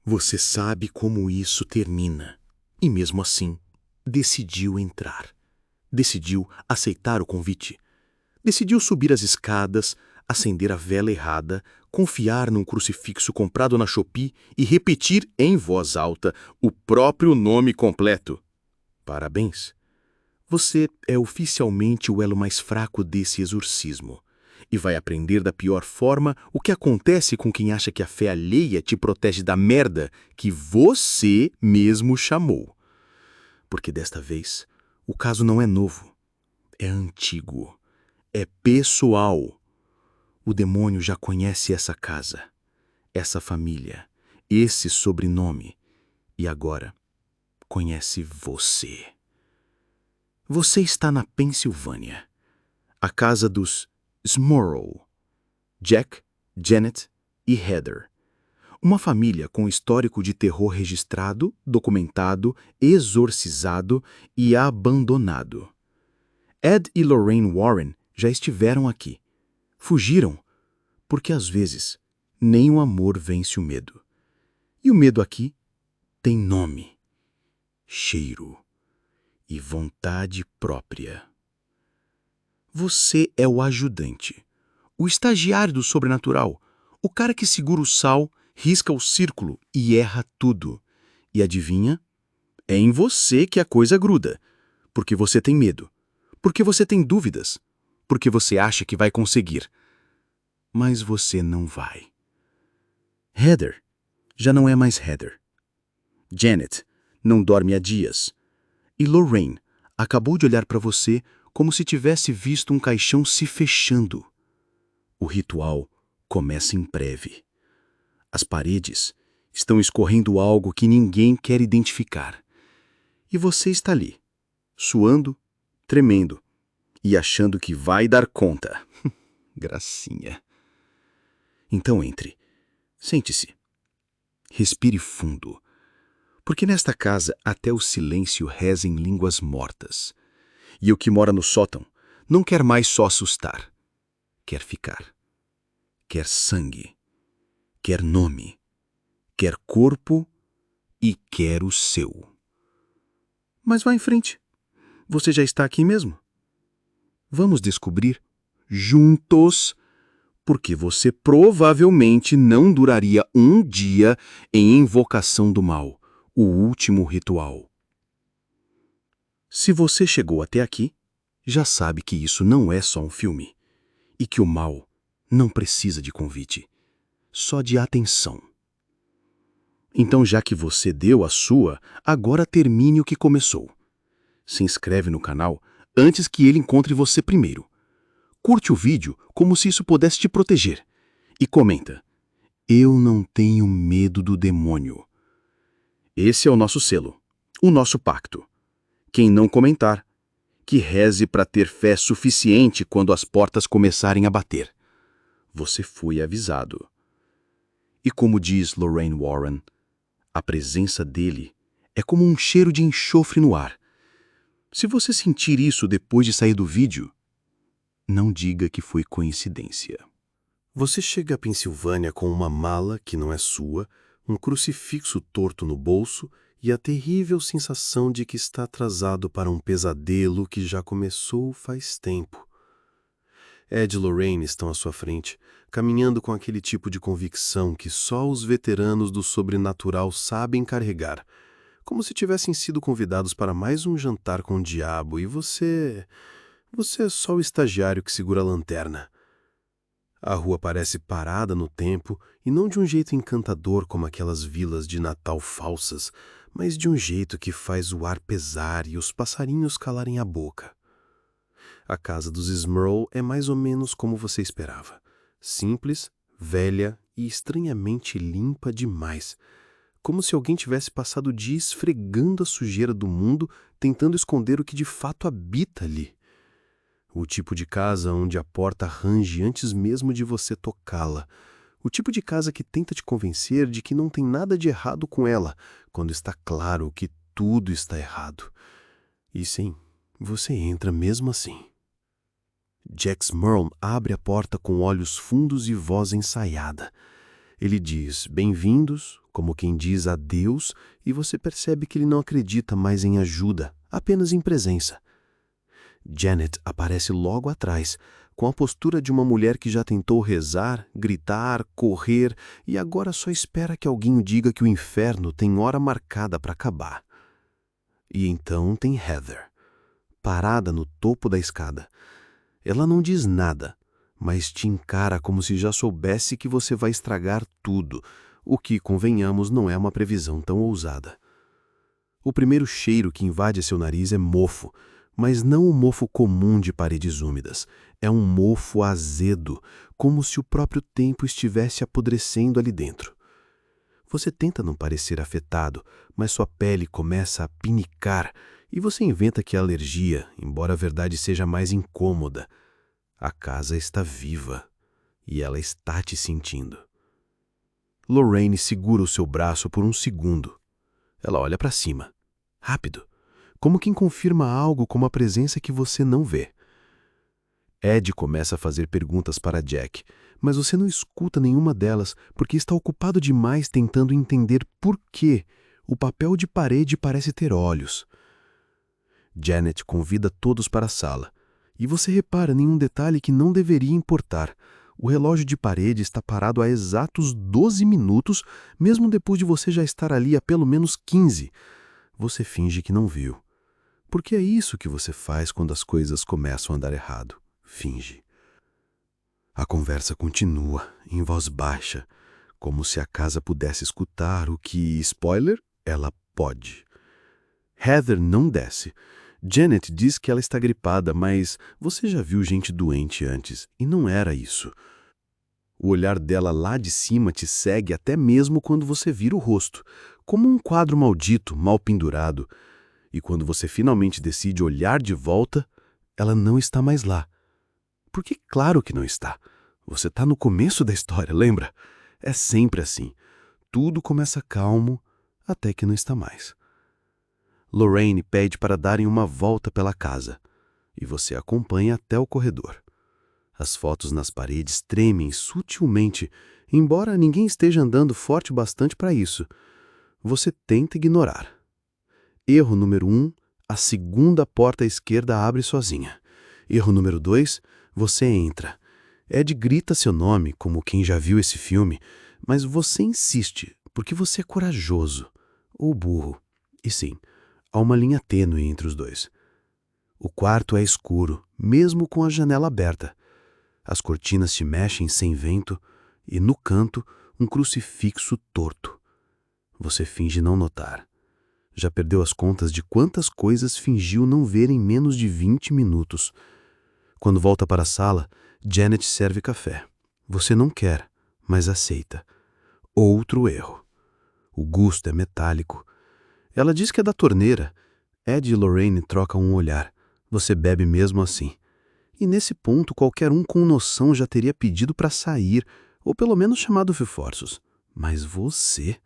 Você sabe como isso termina. E mesmo assim, decidiu entrar. Decidiu aceitar o convite. Decidiu subir as escadas, acender a vela errada, confiar num crucifixo comprado na Shopee e repetir em voz alta o próprio nome completo. Parabéns! Você é oficialmente o elo mais fraco desse exorcismo. E vai aprender da pior forma o que acontece com quem acha que a fé alheia te protege da merda que você mesmo chamou. Porque desta vez, o caso não é novo, é antigo, é pessoal. O demônio já conhece essa casa, essa família, esse sobrenome e agora conhece você. Você está na Pensilvânia, a casa dos Smurl, Jack, Janet e Heather. Uma família com histórico de terror registrado, documentado, exorcizado e abandonado. Ed e Lorraine Warren já estiveram aqui. Fugiram, porque às vezes nem o amor vence o medo. E o medo aqui tem nome, cheiro e vontade própria. Você é o ajudante, o estagiário do sobrenatural, o cara que segura o sal, risca o círculo e erra tudo. E adivinha? É em você que a coisa gruda, porque você tem medo, porque você tem dúvidas, porque você acha que vai conseguir. Mas você não vai. Heather já não é mais Heather. Janet não dorme há dias. E Lorraine acabou de olhar para você como se tivesse visto um caixão se fechando. O ritual começa em breve. As paredes estão escorrendo algo que ninguém quer identificar. E você está ali, suando, tremendo e achando que vai dar conta. Gracinha. Então entre. Sente-se. Respire fundo. Porque nesta casa até o silêncio reza em línguas mortas. E o que mora no sótão não quer mais só assustar. Quer ficar. Quer sangue. Quer nome. Quer corpo e quer o seu. Mas vá em frente. Você já está aqui mesmo. Vamos descobrir juntos porque você provavelmente não duraria um dia em invocação do mal, o último ritual. Se você chegou até aqui, já sabe que isso não é só um filme e que o mal não precisa de convite, só de atenção. Então, já que você deu a sua, agora termine o que começou. Se inscreve no canal antes que ele encontre você primeiro. Curte o vídeo como se isso pudesse te proteger. E comenta: eu não tenho medo do demônio. Esse é o nosso selo, o nosso pacto. Quem não comentar, que reze para ter fé suficiente quando as portas começarem a bater. Você foi avisado. E como diz Lorraine Warren, a presença dele é como um cheiro de enxofre no ar. Se você sentir isso depois de sair do vídeo, não diga que foi coincidência. Você chega à Pensilvânia com uma mala que não é sua, um crucifixo torto no bolso e a terrível sensação de que está atrasado para um pesadelo que já começou faz tempo. Ed e Lorraine estão à sua frente, caminhando com aquele tipo de convicção que só os veteranos do sobrenatural sabem carregar, como se tivessem sido convidados para mais um jantar com o diabo e você é só o estagiário que segura a lanterna. A rua parece parada no tempo e não de um jeito encantador como aquelas vilas de Natal falsas, mas de um jeito que faz o ar pesar e os passarinhos calarem a boca. A casa dos Smurl é mais ou menos como você esperava. Simples, velha e estranhamente limpa demais. Como se alguém tivesse passado o dia esfregando a sujeira do mundo, tentando esconder o que de fato habita ali. O tipo de casa onde a porta range antes mesmo de você tocá-la. O tipo de casa que tenta te convencer de que não tem nada de errado com ela, quando está claro que tudo está errado. E sim, você entra mesmo assim. Jack Smurl abre a porta com olhos fundos e voz ensaiada. Ele diz: bem-vindos, como quem diz adeus, e você percebe que ele não acredita mais em ajuda, apenas em presença. Janet aparece logo atrás, com a postura de uma mulher que já tentou rezar, gritar, correr e agora só espera que alguém diga que o inferno tem hora marcada para acabar. E então tem Heather, parada no topo da escada. Ela não diz nada, mas te encara como se já soubesse que você vai estragar tudo, o que, convenhamos, não é uma previsão tão ousada. O primeiro cheiro que invade seu nariz é mofo, mas não o mofo comum de paredes úmidas. É um mofo azedo, como se o próprio tempo estivesse apodrecendo ali dentro. Você tenta não parecer afetado, mas sua pele começa a pinicar e você inventa que é alergia, embora a verdade seja mais incômoda. A casa está viva e ela está te sentindo. Lorraine segura o seu braço por um segundo. Ela olha para cima, rápido, como quem confirma algo com uma presença que você não vê. Ed começa a fazer perguntas para Jack, mas você não escuta nenhuma delas porque está ocupado demais tentando entender por que o papel de parede parece ter olhos. Janet convida todos para a sala, e você repara em um detalhe que não deveria importar. O relógio de parede está parado há exatos 12 minutos, mesmo depois de você já estar ali há pelo menos 15. Você finge que não viu. Porque é isso que você faz quando as coisas começam a dar errado. Finge. A conversa continua, em voz baixa, como se a casa pudesse escutar o que, spoiler, ela pode. Heather não desce. Janet diz que ela está gripada, mas você já viu gente doente antes, e não era isso. O olhar dela lá de cima te segue até mesmo quando você vira o rosto, como um quadro maldito, mal pendurado. E quando você finalmente decide olhar de volta, ela não está mais lá. Porque claro que não está. Você está no começo da história, lembra? É sempre assim. Tudo começa calmo até que não está mais. Lorraine pede para darem uma volta pela casa, e você acompanha até o corredor. As fotos nas paredes tremem sutilmente, embora ninguém esteja andando forte bastante para isso. Você tenta ignorar. Erro número 1, a segunda porta à esquerda abre sozinha. Erro número 2, você entra. Ed grita seu nome, como quem já viu esse filme, mas você insiste, porque você é corajoso, ou burro. E sim, há uma linha tênue entre os dois. O quarto é escuro, mesmo com a janela aberta. As cortinas se mexem sem vento e, no canto, um crucifixo torto. Você finge não notar. Já perdeu as contas de quantas coisas fingiu não ver em menos de 20 minutos. Quando volta para a sala, Janet serve café. Você não quer, mas aceita. Outro erro. O gosto é metálico. Ela diz que é da torneira. Ed e Lorraine trocam um olhar. Você bebe mesmo assim. E nesse ponto, qualquer um com noção já teria pedido para sair, ou pelo menos chamado reforços. Mas você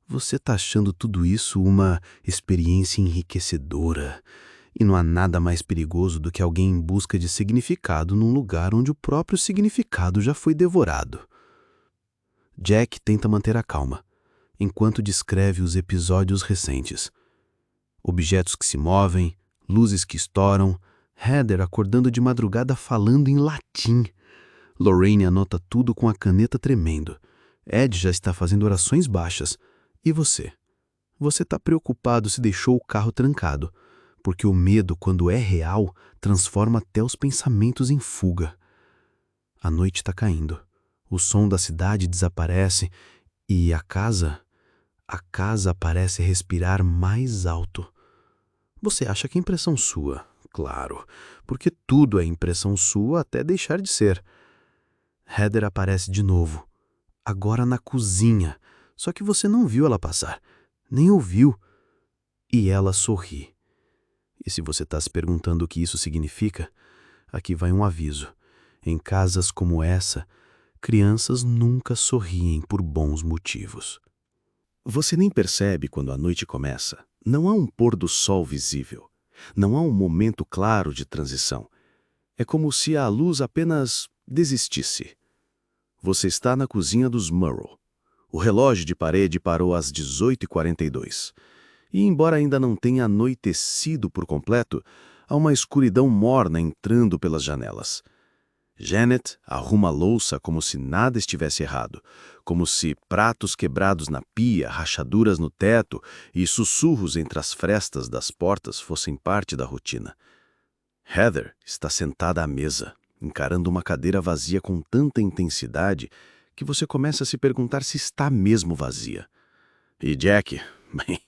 está achando tudo isso uma experiência enriquecedora. E não há nada mais perigoso do que alguém em busca de significado num lugar onde o próprio significado já foi devorado. Jack tenta manter a calma, enquanto descreve os episódios recentes. Objetos que se movem, luzes que estouram, Heather acordando de madrugada falando em latim. Lorraine anota tudo com a caneta tremendo. Ed já está fazendo orações baixas. E você? Você está preocupado se deixou o carro trancado, porque o medo, quando é real, transforma até os pensamentos em fuga. A noite está caindo. O som da cidade desaparece e a casa parece respirar mais alto. Você acha que é impressão sua? Claro, porque tudo é impressão sua até deixar de ser. Heather aparece de novo, agora na cozinha, só que você não viu ela passar, nem ouviu. E ela sorri. E se você está se perguntando o que isso significa, aqui vai um aviso. Em casas como essa, crianças nunca sorriem por bons motivos. Você nem percebe quando a noite começa. Não há um pôr do sol visível. Não há um momento claro de transição. É como se a luz apenas desistisse. Você está na cozinha dos Murrow. O relógio de parede parou às 18h42. E, embora ainda não tenha anoitecido por completo, há uma escuridão morna entrando pelas janelas. Janet arruma a louça como se nada estivesse errado, como se pratos quebrados na pia, rachaduras no teto e sussurros entre as frestas das portas fossem parte da rotina. Heather está sentada à mesa, encarando uma cadeira vazia com tanta intensidade que você começa a se perguntar se está mesmo vazia. E Jack? Bem,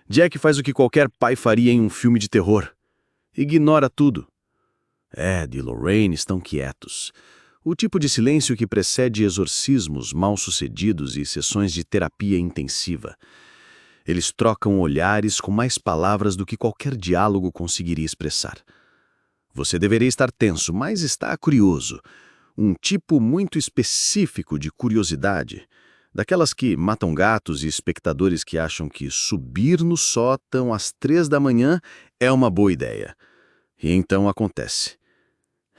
Jack faz o que qualquer pai faria em um filme de terror. Ignora tudo. Ed e Lorraine estão quietos. O tipo de silêncio que precede exorcismos mal-sucedidos e sessões de terapia intensiva. Eles trocam olhares com mais palavras do que qualquer diálogo conseguiria expressar. Você deveria estar tenso, mas está curioso. Um tipo muito específico de curiosidade. Daquelas que matam gatos e espectadores que acham que subir no sótão às 3 da manhã é uma boa ideia. E então acontece.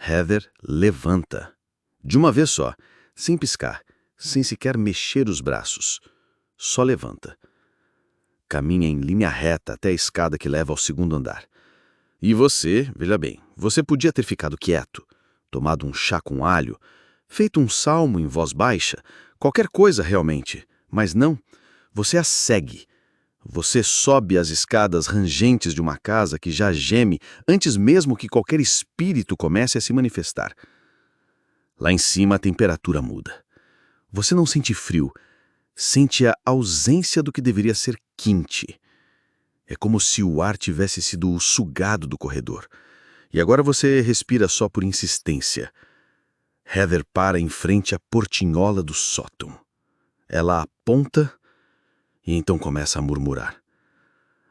Heather levanta. De uma vez só, sem piscar, sem sequer mexer os braços. Só levanta. Caminha em linha reta até a escada que leva ao segundo andar. E você, veja bem, você podia ter ficado quieto, tomado um chá com alho, feito um salmo em voz baixa, qualquer coisa realmente, mas não, você a segue. Você sobe as escadas rangentes de uma casa que já geme antes mesmo que qualquer espírito comece a se manifestar. Lá em cima a temperatura muda. Você não sente frio, sente a ausência do que deveria ser quente. É como se o ar tivesse sido sugado do corredor. E agora você respira só por insistência. Heather para em frente à portinhola do sótão. Ela aponta e então começa a murmurar.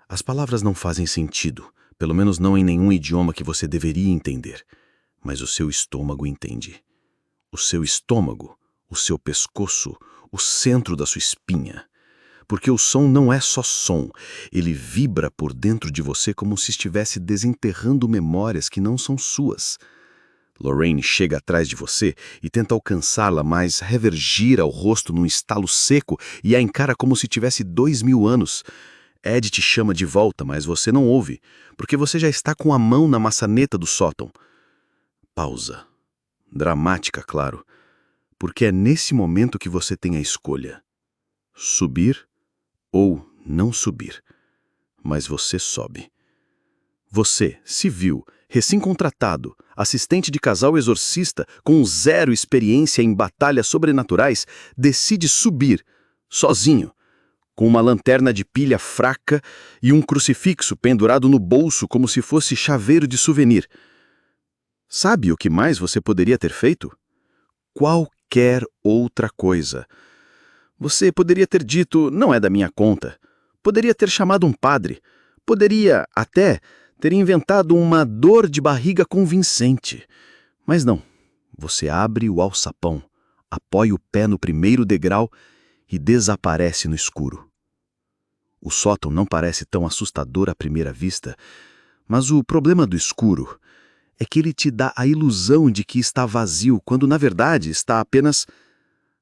As palavras não fazem sentido, pelo menos não em nenhum idioma que você deveria entender. Mas o seu estômago entende. O seu estômago, o seu pescoço, o centro da sua espinha. Porque o som não é só som, ele vibra por dentro de você como se estivesse desenterrando memórias que não são suas. Lorraine chega atrás de você e tenta alcançá-la, mas Heather gira o rosto num estalo seco e a encara como se tivesse 2000 anos. Ed te chama de volta, mas você não ouve, porque você já está com a mão na maçaneta do sótão. Pausa. Dramática, claro, porque é nesse momento que você tem a escolha. Subir ou não subir. Mas você sobe. Você, civil, recém-contratado, assistente de casal exorcista com zero experiência em batalhas sobrenaturais, decide subir, sozinho, com uma lanterna de pilha fraca e um crucifixo pendurado no bolso como se fosse chaveiro de souvenir. Sabe o que mais você poderia ter feito? Qualquer outra coisa. Você poderia ter dito, não é da minha conta. Poderia ter chamado um padre. Poderia, até, ter inventado uma dor de barriga convincente. Mas não. Você abre o alçapão, apoia o pé no primeiro degrau e desaparece no escuro. O sótão não parece tão assustador à primeira vista, mas o problema do escuro é que ele te dá a ilusão de que está vazio, quando na verdade está apenas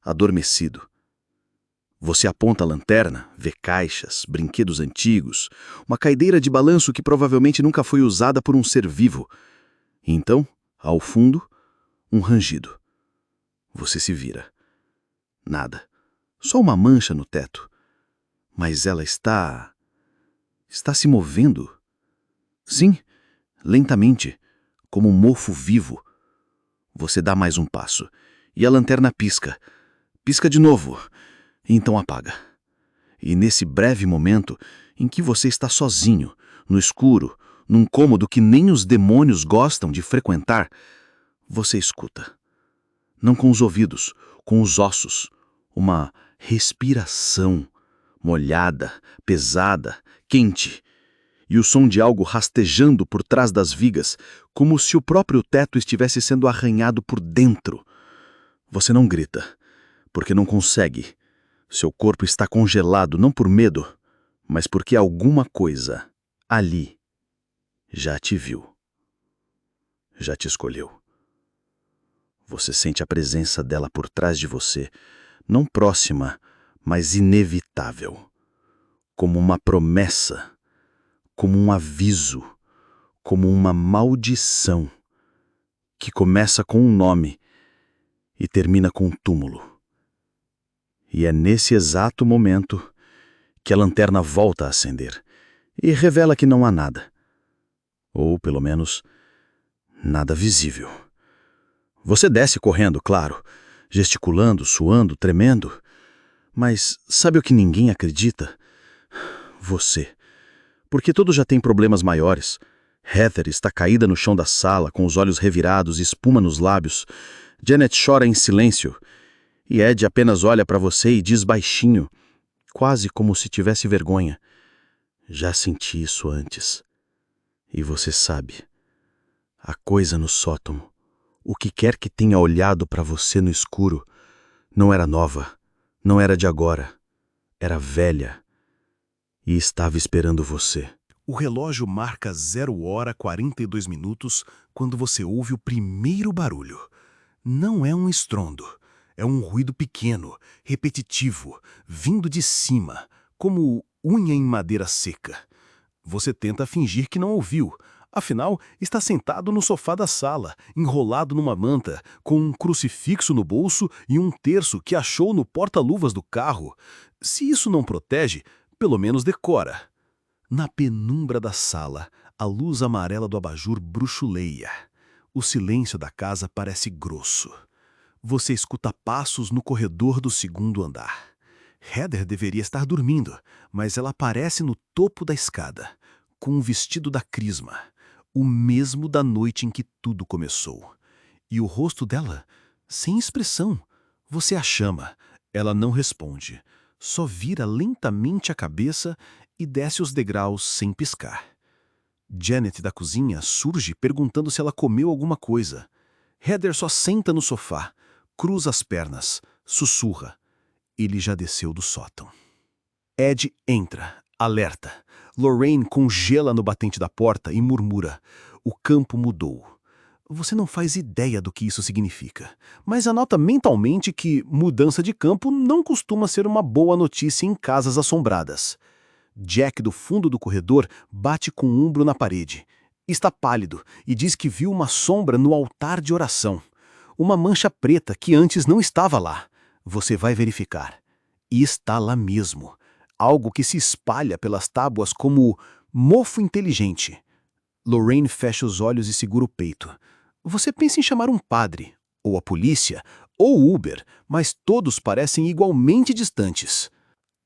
adormecido. Você aponta a lanterna, vê caixas, brinquedos antigos, uma caideira de balanço que provavelmente nunca foi usada por um ser vivo. E então, ao fundo, um rangido. Você se vira. Nada. Só uma mancha no teto. Mas ela está se movendo. Sim, lentamente, como um mofo vivo. Você dá mais um passo, e a lanterna pisca. Pisca de novo, e então apaga. E nesse breve momento em que você está sozinho, no escuro, num cômodo que nem os demônios gostam de frequentar, você escuta. Não com os ouvidos, com os ossos. Uma respiração molhada, pesada, quente. E o som de algo rastejando por trás das vigas, como se o próprio teto estivesse sendo arranhado por dentro. Você não grita, porque não consegue. Seu corpo está congelado não por medo, mas porque alguma coisa, ali, já te viu. Já te escolheu. Você sente a presença dela por trás de você, não próxima, mas inevitável. Como uma promessa, como um aviso, como uma maldição, que começa com um nome e termina com um túmulo. E é nesse exato momento que a lanterna volta a acender e revela que não há nada. Ou, pelo menos, nada visível. Você desce correndo, claro, gesticulando, suando, tremendo. Mas sabe o que ninguém acredita? Você. Porque todos já têm problemas maiores. Heather está caída no chão da sala, com os olhos revirados e espuma nos lábios. Janet chora em silêncio. E Ed apenas olha para você e diz baixinho, quase como se tivesse vergonha: já senti isso antes. E você sabe, a coisa no sótão, o que quer que tenha olhado para você no escuro, não era nova, não era de agora, era velha e estava esperando você. O relógio marca 0h42 quando você ouve o primeiro barulho. Não é um estrondo, é um ruído pequeno, repetitivo, vindo de cima, como unha em madeira seca. Você tenta fingir que não ouviu. Afinal, está sentado no sofá da sala, enrolado numa manta, com um crucifixo no bolso e um terço que achou no porta-luvas do carro. Se isso não protege, pelo menos decora. Na penumbra da sala, a luz amarela do abajur bruxuleia. O silêncio da casa parece grosso. Você escuta passos no corredor do segundo andar. Heather deveria estar dormindo, mas ela aparece no topo da escada, com um vestido da crisma, o mesmo da noite em que tudo começou. E o rosto dela, sem expressão. Você a chama, ela não responde, só vira lentamente a cabeça e desce os degraus sem piscar. Janet da cozinha surge perguntando se ela comeu alguma coisa. Heather só senta no sofá, cruza as pernas, sussurra. Ele já desceu do sótão. Ed entra, alerta. Lorraine congela no batente da porta e murmura: o campo mudou. Você não faz ideia do que isso significa, mas anota mentalmente que mudança de campo não costuma ser uma boa notícia em casas assombradas. Jack, do fundo do corredor, bate com o ombro na parede. Está pálido e diz que viu uma sombra no altar de oração. Uma mancha preta que antes não estava lá. Você vai verificar. E está lá mesmo. Algo que se espalha pelas tábuas como mofo inteligente. Lorraine fecha os olhos e segura o peito. Você pensa em chamar um padre, ou a polícia, ou Uber, mas todos parecem igualmente distantes.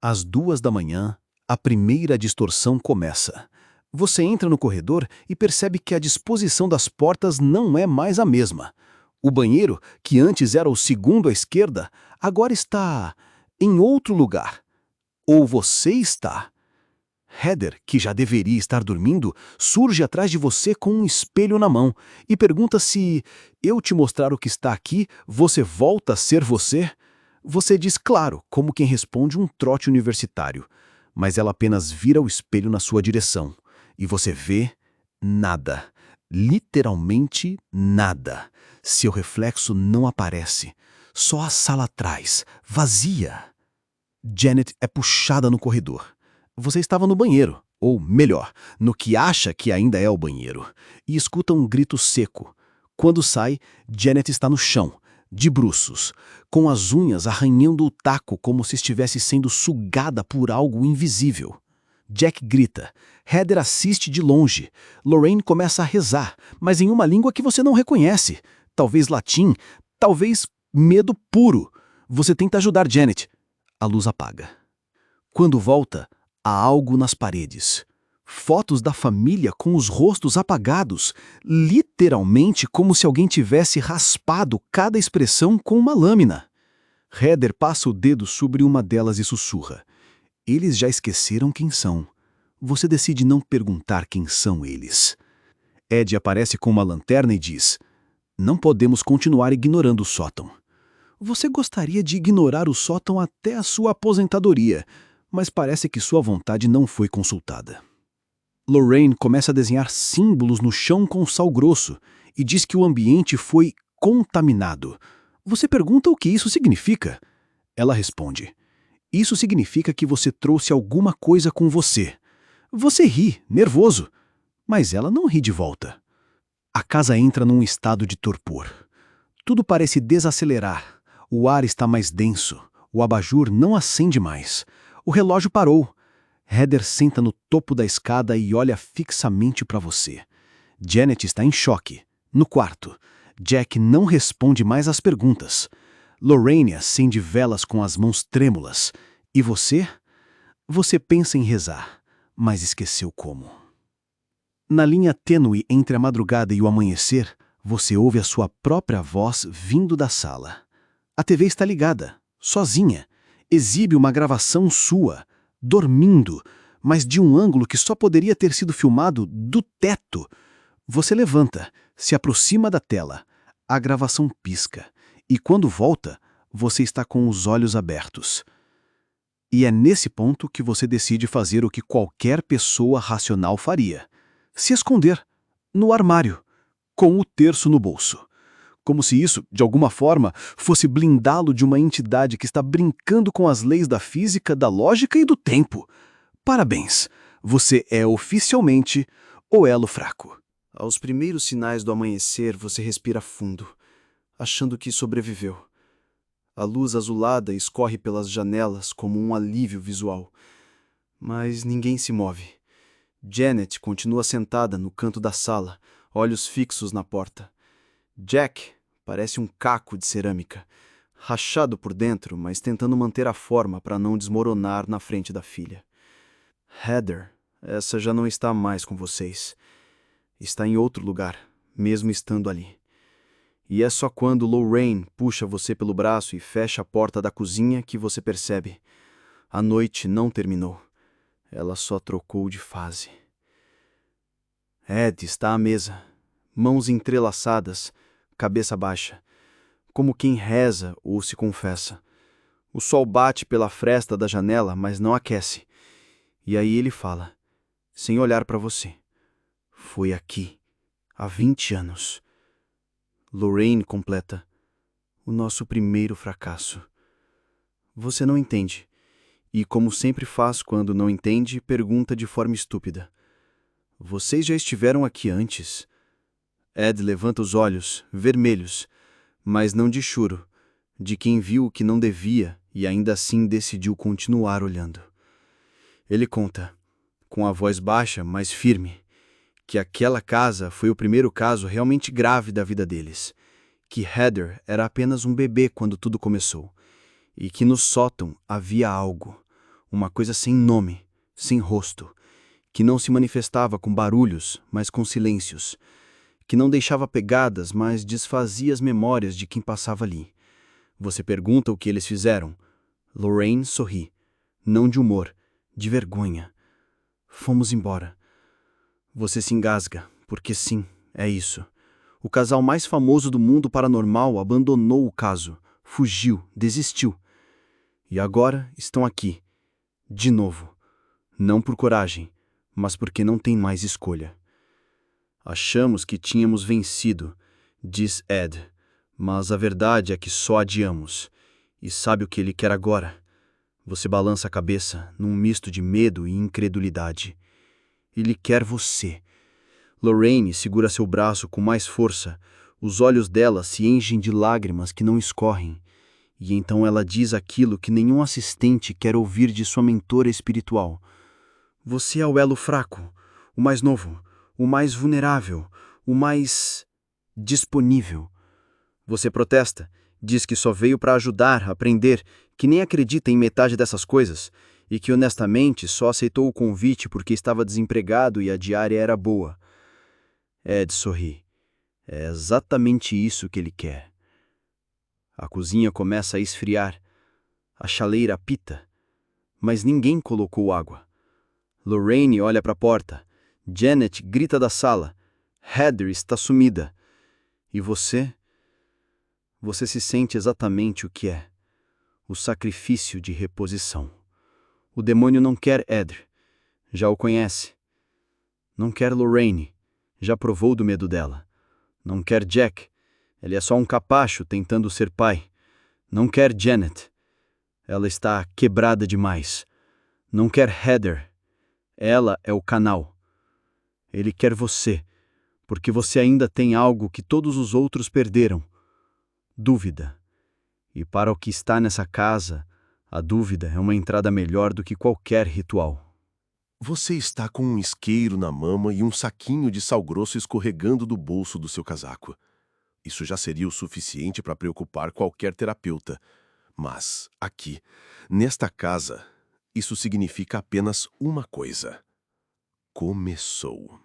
Às 2h, a primeira distorção começa. Você entra no corredor e percebe que a disposição das portas não é mais a mesma. O banheiro, que antes era o segundo à esquerda, agora está em outro lugar. Ou você está. Heather, que já deveria estar dormindo, surge atrás de você com um espelho na mão e pergunta se, eu te mostrar o que está aqui, você volta a ser você? Você diz claro, como quem responde um trote universitário. Mas ela apenas vira o espelho na sua direção. E você vê nada. Literalmente nada. Seu reflexo não aparece. Só a sala atrás, vazia. Janet é puxada no corredor. Você estava no banheiro, ou melhor, no que acha que ainda é o banheiro, e escuta um grito seco. Quando sai, Janet está no chão, de bruços, com as unhas arranhando o taco como se estivesse sendo sugada por algo invisível. Jack grita. Heather assiste de longe. Lorraine começa a rezar, mas em uma língua que você não reconhece. Talvez latim, talvez medo puro. Você tenta ajudar Janet. A luz apaga. Quando volta, há algo nas paredes. Fotos da família com os rostos apagados, literalmente como se alguém tivesse raspado cada expressão com uma lâmina. Heather passa o dedo sobre uma delas e sussurra. Eles já esqueceram quem são. Você decide não perguntar quem são eles. Ed aparece com uma lanterna e diz: não podemos continuar ignorando o sótão. Você gostaria de ignorar o sótão até a sua aposentadoria, mas parece que sua vontade não foi consultada. Lorraine começa a desenhar símbolos no chão com sal grosso e diz que o ambiente foi contaminado. Você pergunta o que isso significa. Ela responde: Isso significa que você trouxe alguma coisa com você. Você ri, nervoso, mas ela não ri de volta. A casa entra num estado de torpor. Tudo parece desacelerar. O ar está mais denso. O abajur não acende mais. O relógio parou. Heather senta no topo da escada e olha fixamente para você. Janet está em choque. No quarto, Jack não responde mais às perguntas. Lorraine acende velas com as mãos trêmulas. E você? Você pensa em rezar, mas esqueceu como. Na linha tênue entre a madrugada e o amanhecer, você ouve a sua própria voz vindo da sala. A TV está ligada, sozinha. Exibe uma gravação sua, dormindo, mas de um ângulo que só poderia ter sido filmado do teto. Você levanta, se aproxima da tela. A gravação pisca. E quando volta, você está com os olhos abertos. E é nesse ponto que você decide fazer o que qualquer pessoa racional faria. Se esconder, no armário, com o terço no bolso. Como se isso, de alguma forma, fosse blindá-lo de uma entidade que está brincando com as leis da física, da lógica e do tempo. Parabéns, você é oficialmente o elo fraco. Aos primeiros sinais do amanhecer, você respira fundo, achando que sobreviveu. A luz azulada escorre pelas janelas como um alívio visual. Mas ninguém se move. Janet continua sentada no canto da sala, olhos fixos na porta. Jack parece um caco de cerâmica, rachado por dentro, mas tentando manter a forma para não desmoronar na frente da filha. Heather, essa já não está mais com vocês. Está em outro lugar, mesmo estando ali. E é só quando Lorraine puxa você pelo braço e fecha a porta da cozinha que você percebe. A noite não terminou. Ela só trocou de fase. Ed está à mesa, mãos entrelaçadas, cabeça baixa, como quem reza ou se confessa. O sol bate pela fresta da janela, mas não aquece. E aí ele fala, sem olhar para você. Foi aqui, há 20 anos. Lorraine completa. O nosso primeiro fracasso. Você não entende. E como sempre faz quando não entende, pergunta de forma estúpida. Vocês já estiveram aqui antes? Ed levanta os olhos, vermelhos, mas não de choro, de quem viu o que não devia e ainda assim decidiu continuar olhando. Ele conta, com a voz baixa, mas firme, que aquela casa foi o primeiro caso realmente grave da vida deles, que Heather era apenas um bebê quando tudo começou, e que no sótão havia algo, uma coisa sem nome, sem rosto, que não se manifestava com barulhos, mas com silêncios, que não deixava pegadas, mas desfazia as memórias de quem passava ali. Você pergunta o que eles fizeram. Lorraine sorri, não de humor, de vergonha. Fomos embora. Você se engasga, porque sim, é isso. O casal mais famoso do mundo paranormal abandonou o caso, fugiu, desistiu. E agora estão aqui, de novo. Não por coragem, mas porque não tem mais escolha. Achamos que tínhamos vencido, diz Ed, mas a verdade é que só adiamos. E sabe o que ele quer agora? Você balança a cabeça, num misto de medo e incredulidade. Ele quer você. Lorraine segura seu braço com mais força. Os olhos dela se enchem de lágrimas que não escorrem. E então ela diz aquilo que nenhum assistente quer ouvir de sua mentora espiritual. Você é o elo fraco, o mais novo, o mais vulnerável, o mais disponível. Você protesta, diz que só veio para ajudar, aprender, que nem acredita em metade dessas coisas e que honestamente só aceitou o convite porque estava desempregado e a diária era boa. Ed sorri. É exatamente isso que ele quer. A cozinha começa a esfriar. A chaleira apita. Mas ninguém colocou água. Lorraine olha para a porta. Janet grita da sala. Heather está sumida. E você? Você se sente exatamente o que é. O sacrifício de reposição. O demônio não quer Heather. Já o conhece. Não quer Lorraine. Já provou do medo dela. Não quer Jack. Ele é só um capacho tentando ser pai. Não quer Janet. Ela está quebrada demais. Não quer Heather. Ela é o canal. Ele quer você, porque você ainda tem algo que todos os outros perderam. Dúvida. E para o que está nessa casa, a dúvida é uma entrada melhor do que qualquer ritual. Você está com um isqueiro na mama e um saquinho de sal grosso escorregando do bolso do seu casaco. Isso já seria o suficiente para preocupar qualquer terapeuta. Mas, aqui, nesta casa, isso significa apenas uma coisa. Começou.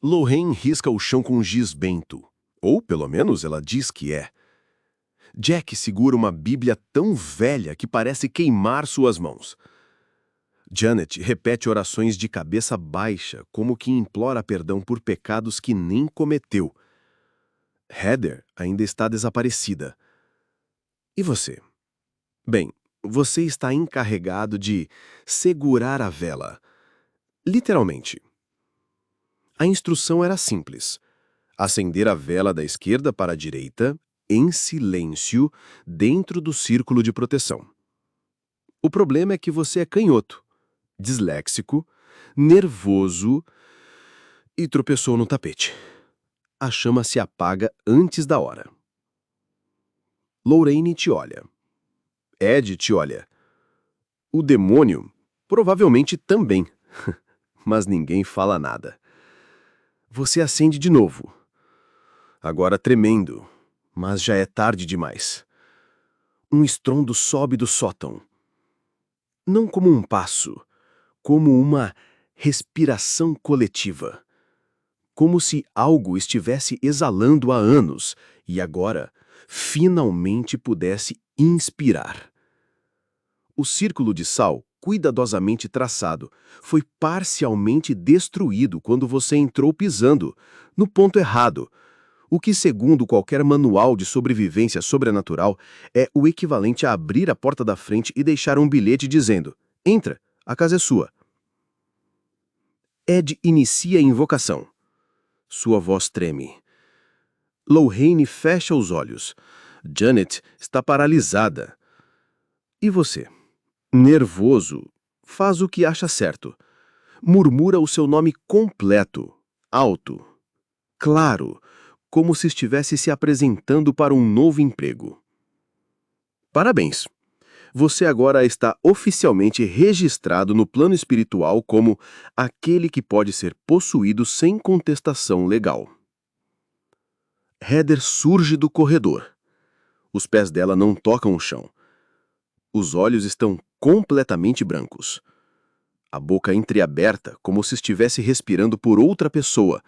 Lorraine risca o chão com giz bento. Ou, pelo menos, ela diz que é. Jack segura uma Bíblia tão velha que parece queimar suas mãos. Janet repete orações de cabeça baixa, como que implora perdão por pecados que nem cometeu. Heather ainda está desaparecida. E você? Bem, você está encarregado de segurar a vela. Literalmente. A instrução era simples. Acender a vela da esquerda para a direita, em silêncio, dentro do círculo de proteção. O problema é que você é canhoto, disléxico, nervoso e tropeçou no tapete. A chama se apaga antes da hora. Lorraine te olha. Ed te olha. O demônio provavelmente também, mas ninguém fala nada. Você acende de novo. Agora tremendo, mas já é tarde demais. Um estrondo sobe do sótão. Não como um passo, como uma respiração coletiva. Como se algo estivesse exalando há anos e agora finalmente pudesse inspirar. O círculo de sal, cuidadosamente traçado, foi parcialmente destruído quando você entrou pisando, no ponto errado, o que, segundo qualquer manual de sobrevivência sobrenatural, é o equivalente a abrir a porta da frente e deixar um bilhete dizendo: "Entra, a casa é sua." Ed inicia a invocação. Sua voz treme. Lorraine fecha os olhos. Janet está paralisada. E você? Nervoso, faz o que acha certo. Murmura o seu nome completo, alto, claro, como se estivesse se apresentando para um novo emprego. Parabéns! Você agora está oficialmente registrado no plano espiritual como aquele que pode ser possuído sem contestação legal. Heather surge do corredor. Os pés dela não tocam o chão. Os olhos estão completamente brancos. A boca entreaberta, como se estivesse respirando por outra pessoa.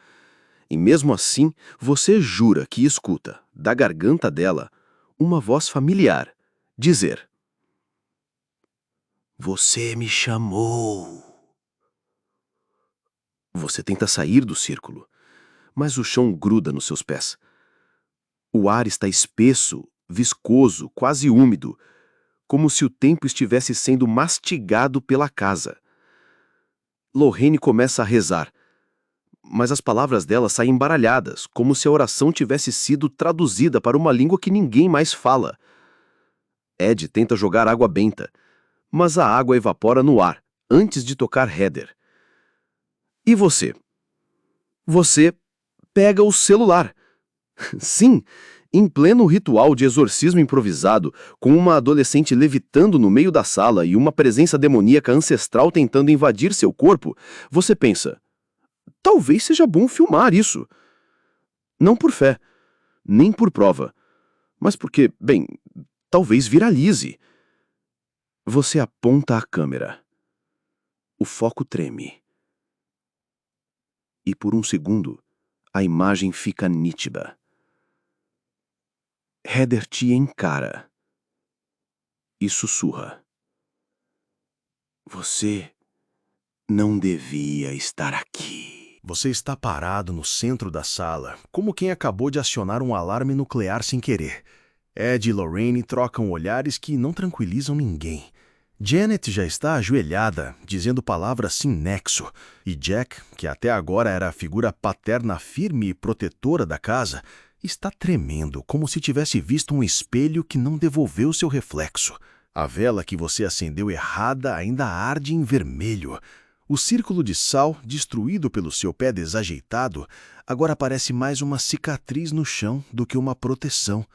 E mesmo assim, você jura que escuta, da garganta dela, uma voz familiar, dizer: "Você me chamou." Você tenta sair do círculo, mas o chão gruda nos seus pés. O ar está espesso, viscoso, quase úmido, como se o tempo estivesse sendo mastigado pela casa. Lorraine começa a rezar, mas as palavras dela saem embaralhadas, como se a oração tivesse sido traduzida para uma língua que ninguém mais fala. Ed tenta jogar água benta, mas a água evapora no ar, antes de tocar Heather. E você? Você pega o celular. Sim, em pleno ritual de exorcismo improvisado, com uma adolescente levitando no meio da sala e uma presença demoníaca ancestral tentando invadir seu corpo, você pensa: talvez seja bom filmar isso. Não por fé, nem por prova, mas porque, bem, talvez viralize. Você aponta a câmera. O foco treme. E por um segundo, a imagem fica nítida. Heather te encara e sussurra: "Você não devia estar aqui." Você está parado no centro da sala, como quem acabou de acionar um alarme nuclear sem querer. Ed e Lorraine trocam olhares que não tranquilizam ninguém. Janet já está ajoelhada, dizendo palavras sem nexo, e Jack, que até agora era a figura paterna firme e protetora da casa, está tremendo, como se tivesse visto um espelho que não devolveu seu reflexo. A vela que você acendeu errada ainda arde em vermelho. O círculo de sal, destruído pelo seu pé desajeitado, agora parece mais uma cicatriz no chão do que uma proteção.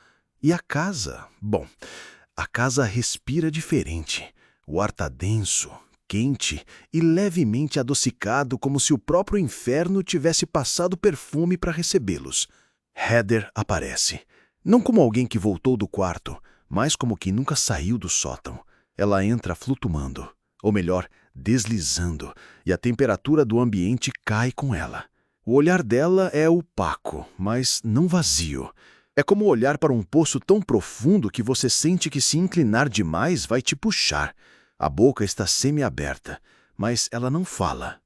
E a casa? Bom, a casa respira diferente. O ar tá denso, quente e levemente adocicado, como se o próprio inferno tivesse passado perfume para recebê-los. Heather aparece. Não como alguém que voltou do quarto, mas como quem nunca saiu do sótão. Ela entra flutuando, ou melhor, deslizando, e a temperatura do ambiente cai com ela. O olhar dela é opaco, mas não vazio. É como olhar para um poço tão profundo que você sente que se inclinar demais vai te puxar. A boca está semi-aberta, mas ela não fala.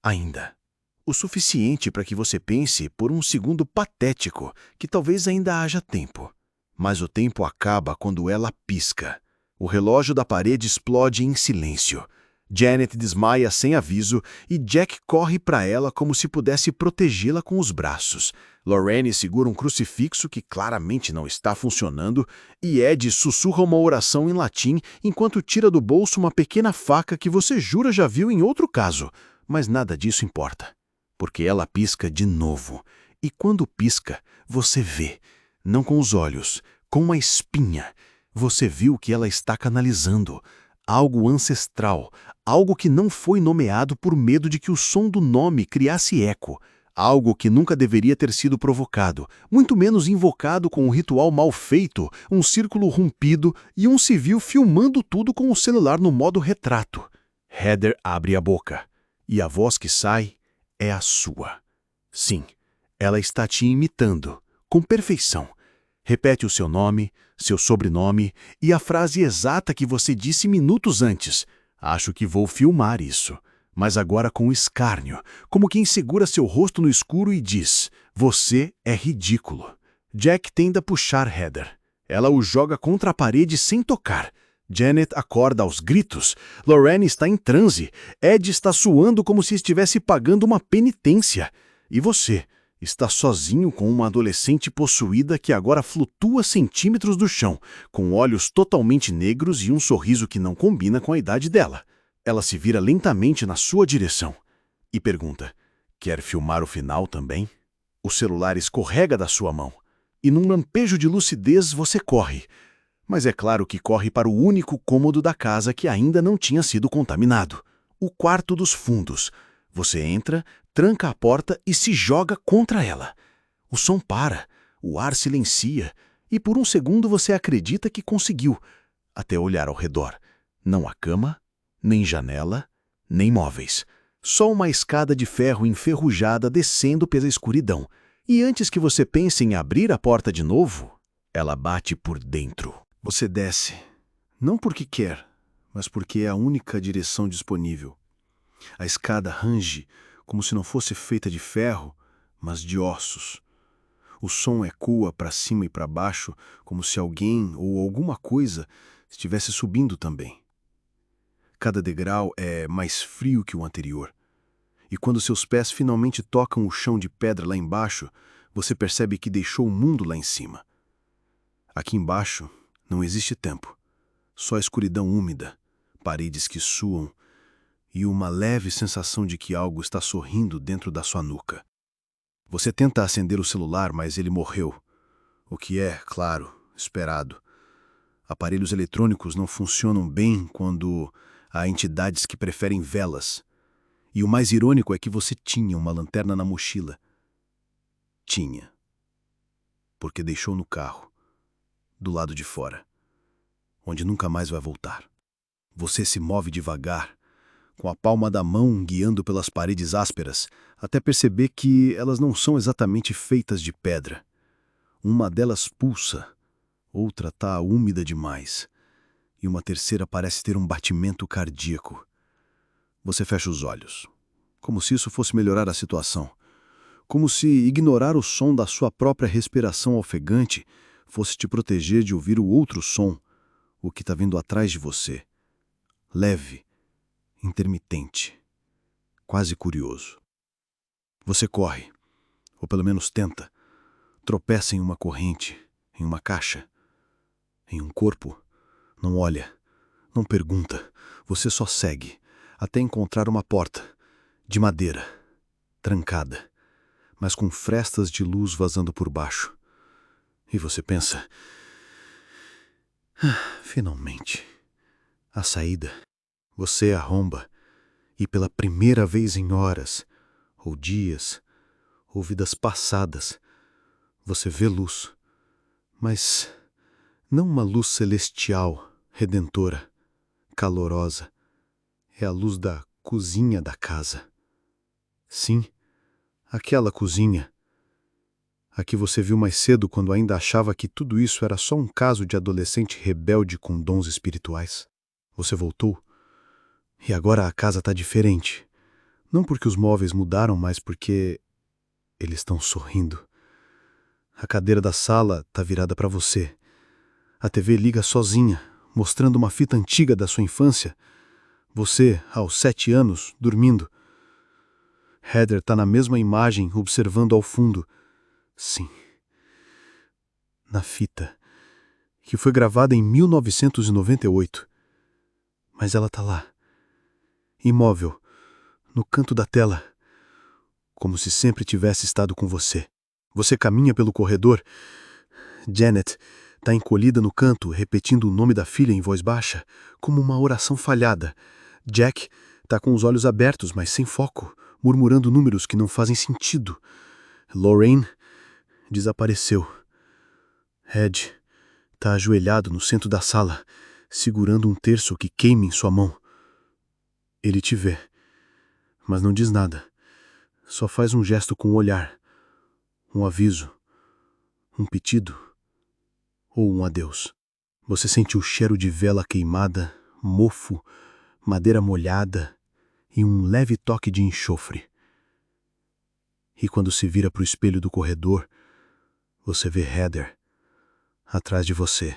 Ainda. O suficiente para que você pense por um segundo patético que talvez ainda haja tempo. Mas o tempo acaba quando ela pisca. O relógio da parede explode em silêncio. Janet desmaia sem aviso e Jack corre para ela como se pudesse protegê-la com os braços. Lorraine segura um crucifixo que claramente não está funcionando e Ed sussurra uma oração em latim enquanto tira do bolso uma pequena faca que você jura já viu em outro caso. Mas nada disso importa, porque ela pisca de novo. E quando pisca, você vê, não com os olhos, com uma espinha. Você viu que ela está canalizando algo ancestral, algo que não foi nomeado por medo de que o som do nome criasse eco, algo que nunca deveria ter sido provocado, muito menos invocado com um ritual mal feito, um círculo rompido e um civil filmando tudo com o celular no modo retrato. Heather abre a boca, e a voz que sai é a sua. Sim, ela está te imitando, com perfeição. Repete o seu nome, seu sobrenome e a frase exata que você disse minutos antes. Acho que vou filmar isso, mas agora com escárnio, como quem segura seu rosto no escuro e diz: você é ridículo. Jack tenta puxar Heather. Ela o joga contra a parede sem tocar. Janet acorda aos gritos. Lorraine está em transe. Ed está suando como se estivesse pagando uma penitência. E você está sozinho com uma adolescente possuída que agora flutua centímetros do chão, com olhos totalmente negros e um sorriso que não combina com a idade dela. Ela se vira lentamente na sua direção e pergunta: quer filmar o final também? O celular escorrega da sua mão e num lampejo de lucidez você corre. Mas é claro que corre para o único cômodo da casa que ainda não tinha sido contaminado. O quarto dos fundos. Você entra, tranca a porta e se joga contra ela. O som para, o ar silencia, e por um segundo você acredita que conseguiu, até olhar ao redor. Não há cama, nem janela, nem móveis. Só uma escada de ferro enferrujada descendo pela escuridão. E antes que você pense em abrir a porta de novo, ela bate por dentro. Você desce, não porque quer, mas porque é a única direção disponível. A escada range como se não fosse feita de ferro, mas de ossos. O som ecoa para cima e para baixo, como se alguém ou alguma coisa estivesse subindo também. Cada degrau é mais frio que o anterior. E quando seus pés finalmente tocam o chão de pedra lá embaixo, você percebe que deixou o mundo lá em cima. Aqui embaixo não existe tempo, só escuridão úmida, paredes que suam e uma leve sensação de que algo está sorrindo dentro da sua nuca. Você tenta acender o celular, mas ele morreu, o que é, claro, esperado. Aparelhos eletrônicos não funcionam bem quando há entidades que preferem velas. E o mais irônico é que você tinha uma lanterna na mochila. Tinha. Porque deixou no carro, do lado de fora, onde nunca mais vai voltar. Você se move devagar, com a palma da mão guiando pelas paredes ásperas, até perceber que elas não são exatamente feitas de pedra. Uma delas pulsa, outra está úmida demais, e uma terceira parece ter um batimento cardíaco. Você fecha os olhos, como se isso fosse melhorar a situação, como se ignorar o som da sua própria respiração ofegante fosse te proteger de ouvir o outro som, o que está vindo atrás de você. Leve, intermitente, quase curioso. Você corre, ou pelo menos tenta, tropeça em uma corrente, em uma caixa, em um corpo, não olha, Não pergunta, você só segue, até encontrar uma porta, de madeira, trancada, mas com frestas de luz vazando por baixo. E você pensa... finalmente. A saída. Você arromba, e pela primeira vez em horas, ou dias, ou vidas passadas, você vê luz. Mas não uma luz celestial, redentora, calorosa. É a luz da cozinha da casa. Sim, aquela cozinha. A que você viu mais cedo quando ainda achava que tudo isso era só um caso de adolescente rebelde com dons espirituais. Você voltou. E agora a casa está diferente. Não porque os móveis mudaram, mas porque eles estão sorrindo. A cadeira da sala está virada para você. A TV liga sozinha, mostrando uma fita antiga da sua infância. Você, aos 7 anos, dormindo. Heather está na mesma imagem, observando ao fundo. Sim. Na fita, que foi gravada em 1998. Mas ela está lá, imóvel, no canto da tela, como se sempre tivesse estado com você. Você caminha pelo corredor. Janet está encolhida no canto, repetindo o nome da filha em voz baixa, como uma oração falhada. Jack está com os olhos abertos, mas sem foco, murmurando números que não fazem sentido. Lorraine desapareceu. Ed está ajoelhado no centro da sala, segurando um terço que queima em sua mão. Ele te vê, mas não diz nada. Só faz um gesto com o olhar, um aviso, um pedido ou um adeus. Você sente o cheiro de vela queimada, mofo, madeira molhada e um leve toque de enxofre. E quando se vira para o espelho do corredor, você vê Heather atrás de você,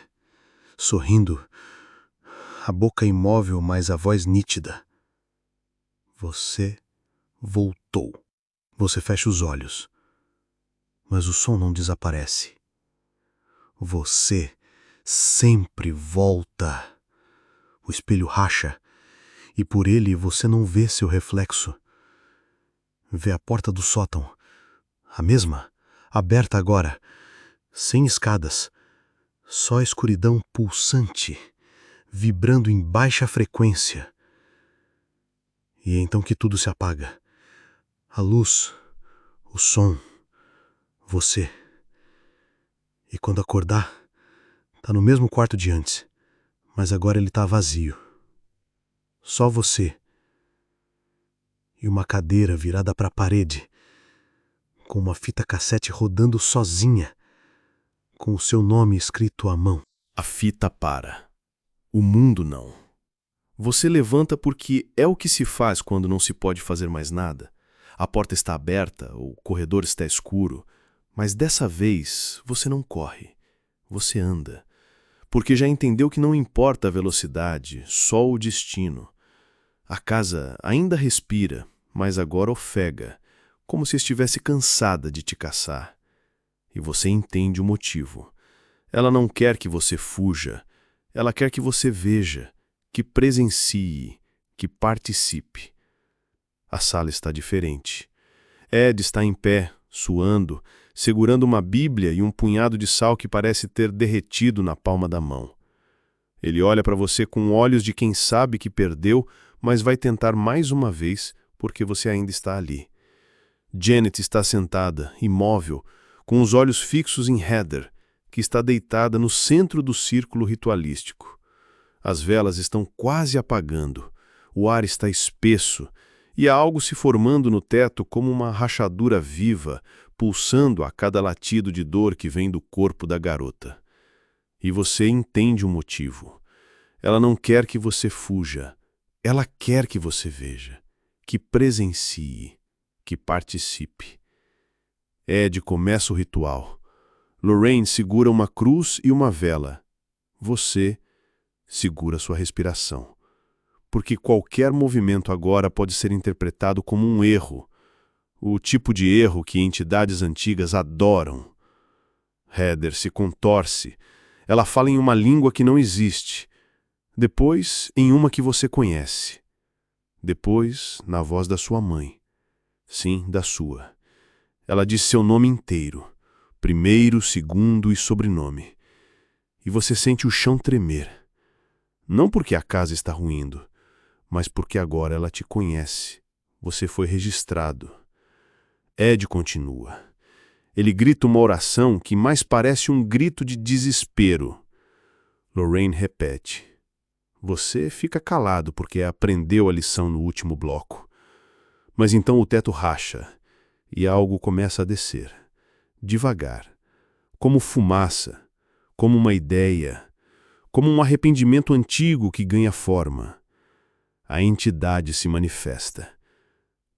sorrindo, a boca imóvel, mas a voz nítida. Você voltou. Você fecha os olhos, mas o som não desaparece. Você sempre volta. O espelho racha, e por ele você não vê seu reflexo. Vê a porta do sótão, a mesma, aberta agora, sem escadas, só escuridão pulsante, vibrando em baixa frequência. E é então que tudo se apaga. A luz, o som, você. E quando acordar, tá no mesmo quarto de antes, mas agora ele tá vazio. Só você. E uma cadeira virada para a parede, com uma fita cassete rodando sozinha, com o seu nome escrito à mão. A fita para. O mundo não. Você levanta porque é o que se faz quando não se pode fazer mais nada. A porta está aberta, o corredor está escuro, mas dessa vez você não corre, você anda. Porque já entendeu que não importa a velocidade, só o destino. A casa ainda respira, mas agora ofega, como se estivesse cansada de te caçar. E você entende o motivo. Ela não quer que você fuja, ela quer que você veja, que presencie, que participe. A sala está diferente. Ed está em pé, suando, segurando uma Bíblia e um punhado de sal que parece ter derretido na palma da mão. Ele olha para você com olhos de quem sabe que perdeu, mas vai tentar mais uma vez porque você ainda está ali. Janet está sentada, imóvel, com os olhos fixos em Heather, que está deitada no centro do círculo ritualístico. As velas estão quase apagando, o ar está espesso e há algo se formando no teto como uma rachadura viva, pulsando a cada latido de dor que vem do corpo da garota. E você entende o motivo. Ela não quer que você fuja, ela quer que você veja, que presencie, que participe. Ed começa o ritual. Lorraine segura uma cruz e uma vela. Você segura sua respiração. Porque qualquer movimento agora pode ser interpretado como um erro. O tipo de erro que entidades antigas adoram. Heather se contorce. Ela fala em uma língua que não existe. Depois, em uma que você conhece. Depois, na voz da sua mãe. Sim, da sua. Ela diz seu nome inteiro. Primeiro, segundo e sobrenome. E você sente o chão tremer. Não porque a casa está ruindo, mas porque agora ela te conhece. Você foi registrado. Ed continua. Ele grita uma oração que mais parece um grito de desespero. Lorraine repete. Você fica calado porque aprendeu a lição no último bloco. Mas então o teto racha e algo começa a descer. Devagar. Como fumaça. Como uma ideia. Como um arrependimento antigo que ganha forma. A entidade se manifesta.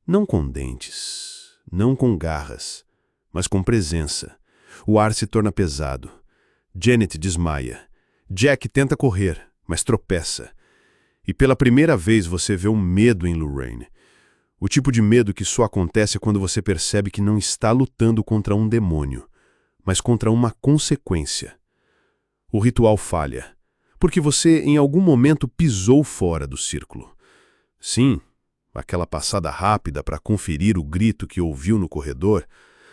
Não com dentes, não com garras, mas com presença. O ar se torna pesado. Janet desmaia. Jack tenta correr, mas tropeça. E pela primeira vez você vê um medo em Lorraine. O tipo de medo que só acontece quando você percebe que não está lutando contra um demônio, mas contra uma consequência. O ritual falha, porque você em algum momento pisou fora do círculo. Sim, aquela passada rápida para conferir o grito que ouviu no corredor,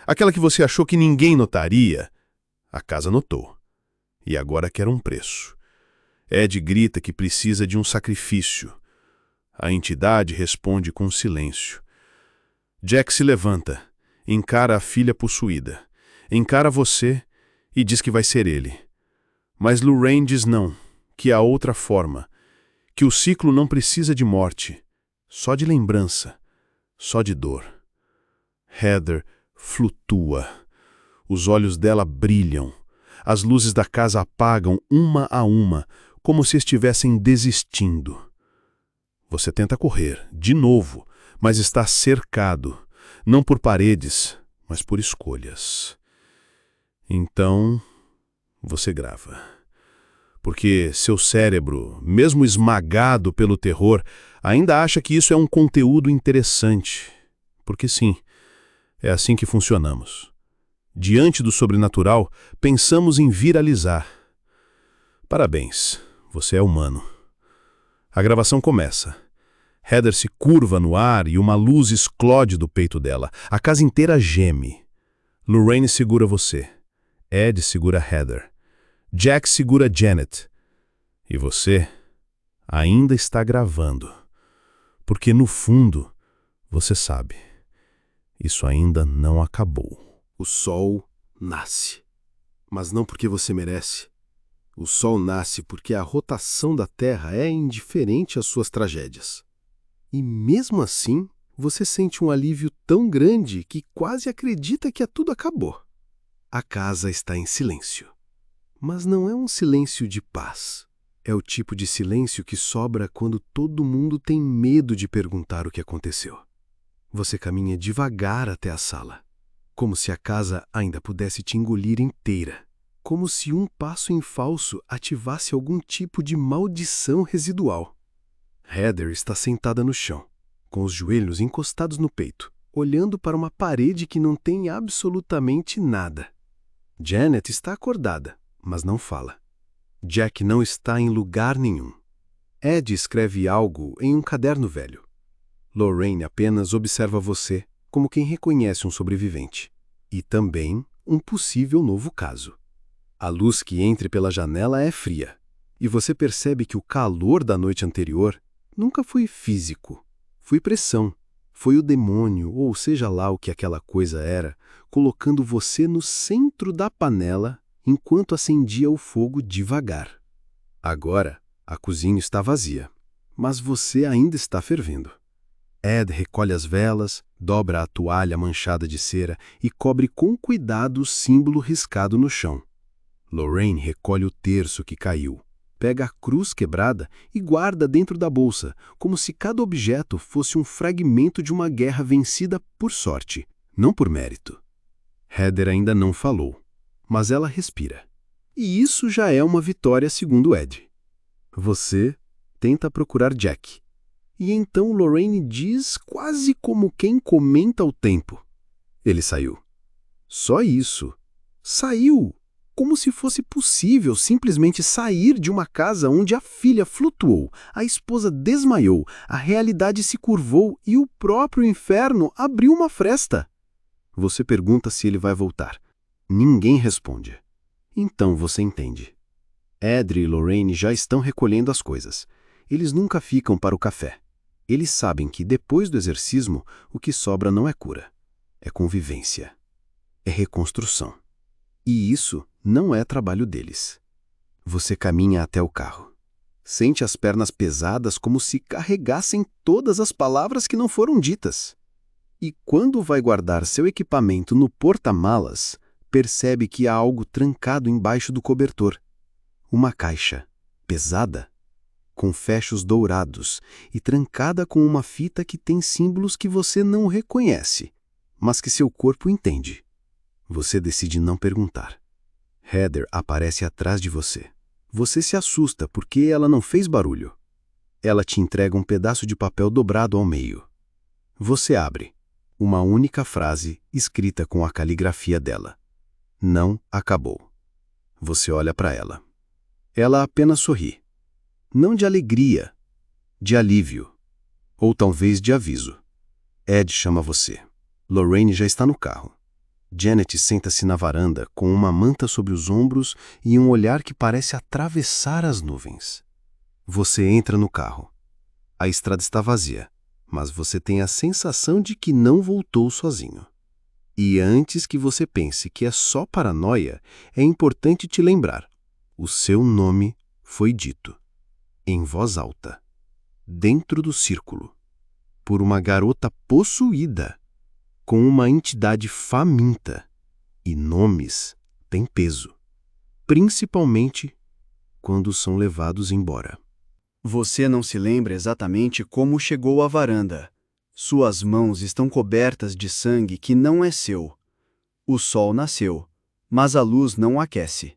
aquela que você achou que ninguém notaria, a casa notou. E agora quer um preço. Ed grita que precisa de um sacrifício. A entidade responde com silêncio. Jack se levanta, encara a filha possuída, encara você e diz que vai ser ele. Mas Lorraine diz não, que há outra forma, que o ciclo não precisa de morte, só de lembrança, só de dor. Heather flutua. Os olhos dela brilham. As luzes da casa apagam uma a uma, como se estivessem desistindo. Você tenta correr, de novo, mas está cercado, não por paredes, mas por escolhas. Então, você grava. Porque seu cérebro, mesmo esmagado pelo terror, ainda acha que isso é um conteúdo interessante. Porque sim, é assim que funcionamos. Diante do sobrenatural, pensamos em viralizar. Parabéns, você é humano. A gravação começa. Heather se curva no ar e uma luz explode do peito dela. A casa inteira geme. Lorraine segura você. Ed segura Heather. Jack segura Janet. E você ainda está gravando. Porque no fundo, você sabe, isso ainda não acabou. O sol nasce. Mas não porque você merece. O sol nasce porque a rotação da Terra é indiferente às suas tragédias. E mesmo assim, você sente um alívio tão grande que quase acredita que tudo acabou. A casa está em silêncio. Mas não é um silêncio de paz. É o tipo de silêncio que sobra quando todo mundo tem medo de perguntar o que aconteceu. Você caminha devagar até a sala, como se a casa ainda pudesse te engolir inteira. Como se um passo em falso ativasse algum tipo de maldição residual. Heather está sentada no chão, com os joelhos encostados no peito, olhando para uma parede que não tem absolutamente nada. Janet está acordada, mas não fala. Jack não está em lugar nenhum. Ed escreve algo em um caderno velho. Lorraine apenas observa você como quem reconhece um sobrevivente. E também um possível novo caso. A luz que entra pela janela é fria, e você percebe que o calor da noite anterior nunca foi físico. Foi pressão. Foi o demônio, ou seja lá o que aquela coisa era, colocando você no centro da panela enquanto acendia o fogo devagar. Agora, a cozinha está vazia, mas você ainda está fervendo. Ed recolhe as velas, dobra a toalha manchada de cera e cobre com cuidado o símbolo riscado no chão. Lorraine recolhe o terço que caiu, pega a cruz quebrada e guarda dentro da bolsa, como se cada objeto fosse um fragmento de uma guerra vencida por sorte, não por mérito. Heather ainda não falou, mas ela respira. E isso já é uma vitória segundo Ed. Você tenta procurar Jack. E então Lorraine diz quase como quem comenta o tempo. Ele saiu. Só isso. Saiu! Como se fosse possível simplesmente sair de uma casa onde a filha flutuou, a esposa desmaiou, a realidade se curvou e o próprio inferno abriu uma fresta. Você pergunta se ele vai voltar. Ninguém responde. Então você entende. Ed e Lorraine já estão recolhendo as coisas. Eles nunca ficam para o café. Eles sabem que depois do exorcismo, o que sobra não é cura. É convivência. É reconstrução. E isso não é trabalho deles. Você caminha até o carro. Sente as pernas pesadas como se carregassem todas as palavras que não foram ditas. E quando vai guardar seu equipamento no porta-malas, percebe que há algo trancado embaixo do cobertor. Uma caixa, pesada, com fechos dourados e trancada com uma fita que tem símbolos que você não reconhece, mas que seu corpo entende. Você decide não perguntar. Heather aparece atrás de você. Você se assusta porque ela não fez barulho. Ela te entrega um pedaço de papel dobrado ao meio. Você abre. Uma única frase escrita com a caligrafia dela. Não acabou. Você olha para ela. Ela apenas sorri. Não de alegria, de alívio. Ou talvez de aviso. Ed chama você. Lorraine já está no carro. Janet senta-se na varanda com uma manta sobre os ombros e um olhar que parece atravessar as nuvens. Você entra no carro. A estrada está vazia, mas você tem a sensação de que não voltou sozinho. E antes que você pense que é só paranoia, é importante te lembrar. O seu nome foi dito, em voz alta, dentro do círculo, por uma garota possuída, com uma entidade faminta. E nomes têm peso, principalmente quando são levados embora. Você não se lembra exatamente como chegou à varanda. Suas mãos estão cobertas de sangue que não é seu. O sol nasceu, mas a luz não o aquece.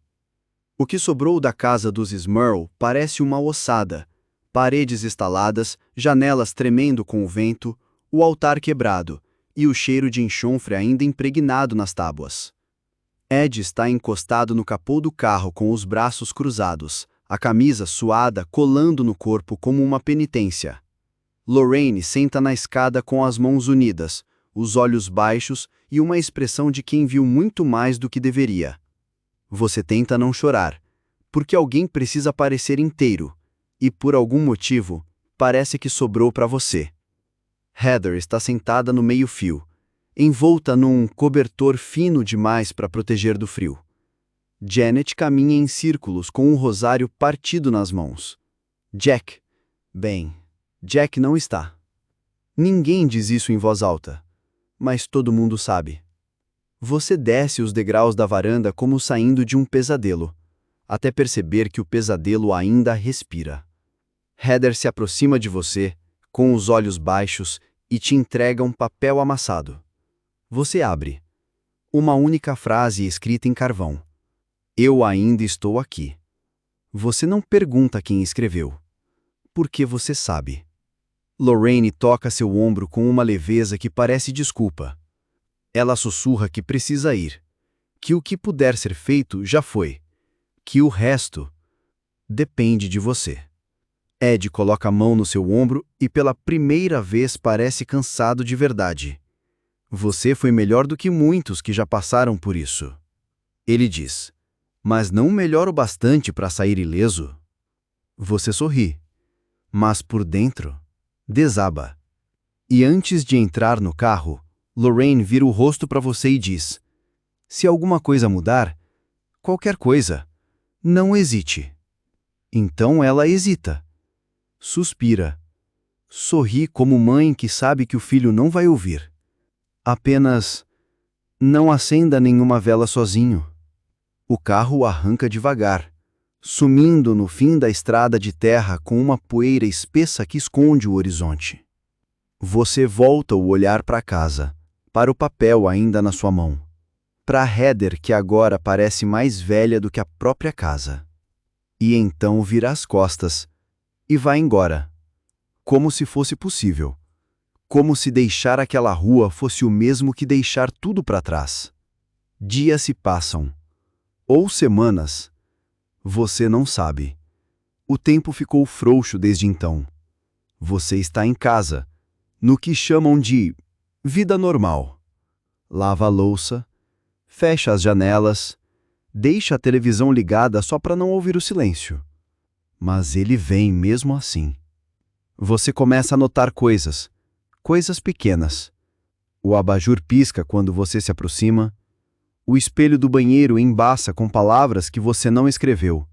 O que sobrou da casa dos Smurl parece uma ossada, paredes estaladas, janelas tremendo com o vento, o altar quebrado e o cheiro de enxofre ainda impregnado nas tábuas. Ed está encostado no capô do carro com os braços cruzados, a camisa suada colando no corpo como uma penitência. Lorraine senta na escada com as mãos unidas, os olhos baixos e uma expressão de quem viu muito mais do que deveria. Você tenta não chorar, porque alguém precisa parecer inteiro, e por algum motivo, parece que sobrou para você. Heather está sentada no meio-fio, envolta num cobertor fino demais para proteger do frio. Janet caminha em círculos com um rosário partido nas mãos. Jack não está. Ninguém diz isso em voz alta, mas todo mundo sabe. Você desce os degraus da varanda como saindo de um pesadelo, até perceber que o pesadelo ainda respira. Heather se aproxima de você, com os olhos baixos, e te entrega um papel amassado. Você abre. Uma única frase escrita em carvão. Eu ainda estou aqui. Você não pergunta quem escreveu, porque você sabe. Lorraine toca seu ombro com uma leveza que parece desculpa. Ela sussurra que precisa ir, que o que puder ser feito já foi, que o resto depende de você. Ed coloca a mão no seu ombro e pela primeira vez parece cansado de verdade. Você foi melhor do que muitos que já passaram por isso. Ele diz, mas não melhor o bastante para sair ileso. Você sorri, mas por dentro desaba. E antes de entrar no carro, Lorraine vira o rosto para você e diz, se alguma coisa mudar, qualquer coisa, não hesite. Então ela hesita. Suspira. Sorri como mãe que sabe que o filho não vai ouvir. Apenas não acenda nenhuma vela sozinho. O carro arranca devagar, sumindo no fim da estrada de terra com uma poeira espessa que esconde o horizonte. Você volta o olhar para casa, para o papel ainda na sua mão, para Heather que agora parece mais velha do que a própria casa. E então vira as costas e vai embora, como se fosse possível, como se deixar aquela rua fosse o mesmo que deixar tudo para trás. Dias se passam. Ou semanas. Você não sabe. O tempo ficou frouxo desde então. Você está em casa, no que chamam de vida normal. Lava a louça, fecha as janelas, deixa a televisão ligada só para não ouvir o silêncio. Mas ele vem mesmo assim. Você começa a notar coisas pequenas. O abajur pisca quando você se aproxima. O espelho do banheiro embaça com palavras que você não escreveu.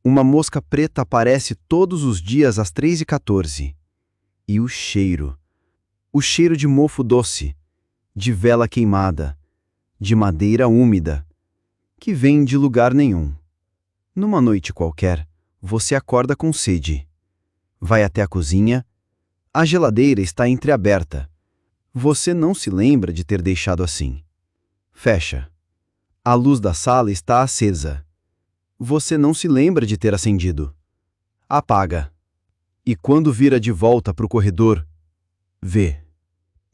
Uma mosca preta aparece todos os dias às 3h14. E o cheiro de mofo doce, de vela queimada, de madeira úmida, que vem de lugar nenhum. Numa noite qualquer, você acorda com sede. Vai até a cozinha. A geladeira está entreaberta. Você não se lembra de ter deixado assim. Fecha. A luz da sala está acesa. Você não se lembra de ter acendido. Apaga. E quando vira de volta para o corredor, vê.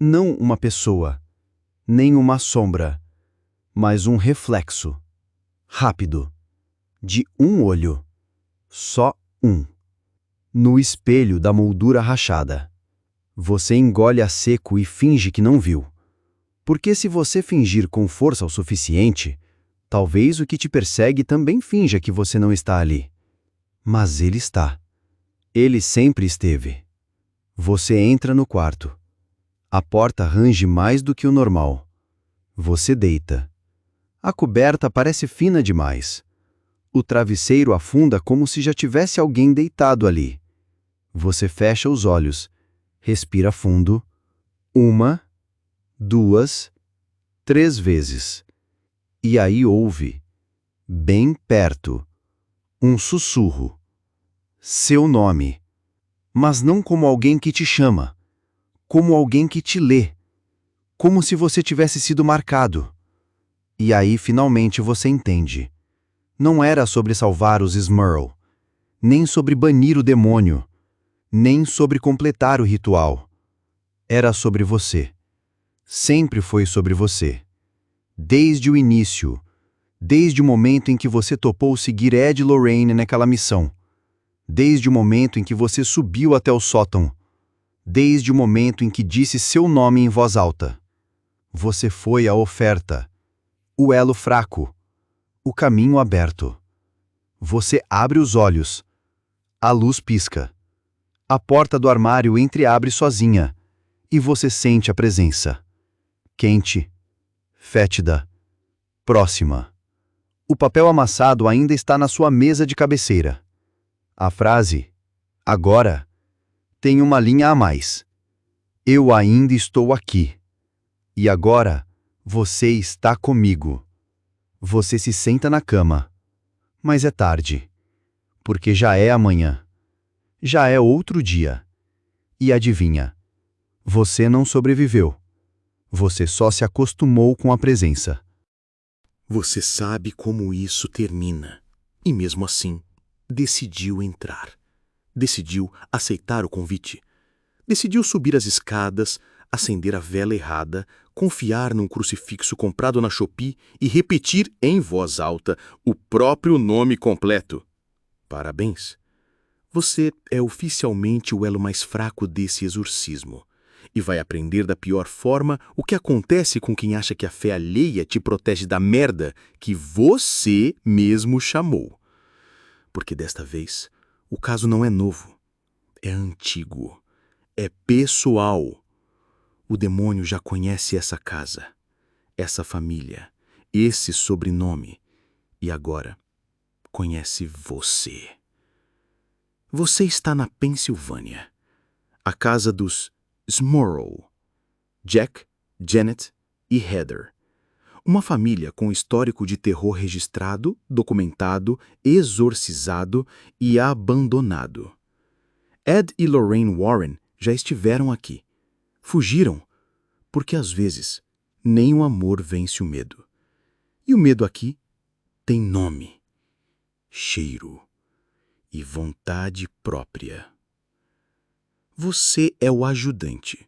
Não uma pessoa, nem uma sombra, mas um reflexo. Rápido. De um olho. Só um. No espelho da moldura rachada. Você engole a seco e finge que não viu. Porque se você fingir com força o suficiente, talvez o que te persegue também finja que você não está ali. Mas ele está. Ele sempre esteve. Você entra no quarto. A porta range mais do que o normal. Você deita. A coberta parece fina demais. O travesseiro afunda como se já tivesse alguém deitado ali. Você fecha os olhos, respira fundo. 1, 2, 3 vezes. E aí ouve, bem perto, um sussurro. Seu nome. Mas não como alguém que te chama, como alguém que te lê. Como se você tivesse sido marcado. E aí finalmente você entende. Não era sobre salvar os Smurl, nem sobre banir o demônio, nem sobre completar o ritual. Era sobre você. Sempre foi sobre você. Desde o início, desde o momento em que você topou seguir Ed e Lorraine naquela missão, desde o momento em que você subiu até o sótão, desde o momento em que disse seu nome em voz alta. Você foi a oferta, o elo fraco, o caminho aberto. Você abre os olhos. A luz pisca. A porta do armário entreabre sozinha e você sente a presença. Quente, fétida, próxima. O papel amassado ainda está na sua mesa de cabeceira. A frase, agora, tem uma linha a mais. Eu ainda estou aqui. E agora, você está comigo. Você se senta na cama. Mas é tarde. Porque já é amanhã. Já é outro dia. E adivinha? Você não sobreviveu. Você só se acostumou com a presença. Você sabe como isso termina. E mesmo assim, decidiu entrar. Decidiu aceitar o convite. Decidiu subir as escadas, acender a vela errada, confiar num crucifixo comprado na Shopee e repetir em voz alta o próprio nome completo. Parabéns! Você é oficialmente o elo mais fraco desse exorcismo. E vai aprender da pior forma o que acontece com quem acha que a fé alheia te protege da merda que você mesmo chamou. Porque desta vez, o caso não é novo, é antigo, é pessoal. O demônio já conhece essa casa, essa família, esse sobrenome, e agora conhece você. Você está na Pensilvânia, a casa dos Smurl, Jack, Janet e Heather. Uma família com histórico de terror registrado, documentado, exorcizado e abandonado. Ed e Lorraine Warren já estiveram aqui. Fugiram, porque às vezes nem o amor vence o medo. E o medo aqui tem nome, cheiro e vontade própria. Você é o ajudante,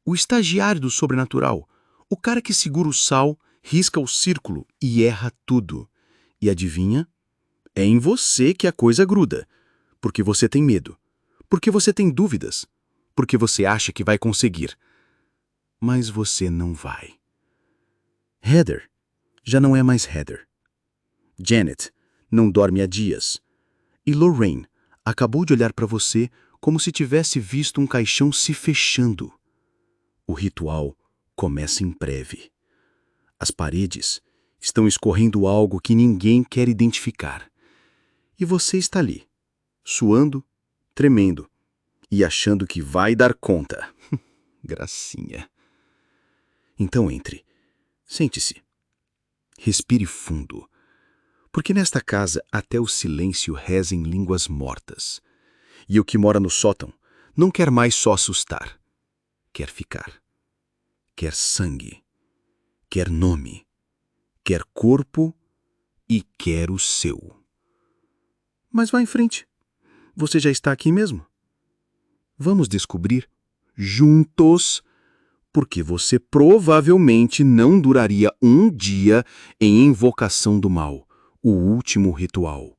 o estagiário do sobrenatural, o cara que segura o sal, risca o círculo e erra tudo. E adivinha? É em você que a coisa gruda. Porque você tem medo. Porque você tem dúvidas. Porque você acha que vai conseguir. Mas você não vai. Heather já não é mais Heather. Janet não dorme há dias. E Lorraine acabou de olhar para você como se tivesse visto um caixão se fechando. O ritual começa em breve. As paredes estão escorrendo algo que ninguém quer identificar. E você está ali, suando, tremendo e achando que vai dar conta. Gracinha. Então entre. Sente-se. Respire fundo. Porque nesta casa até o silêncio reza em línguas mortas. E o que mora no sótão não quer mais só assustar. Quer ficar. Quer sangue. Quer nome. Quer corpo e quer o seu. Mas vá em frente. Você já está aqui mesmo. Vamos descobrir juntos porque você provavelmente não duraria um dia em Invocação do Mal, o último ritual.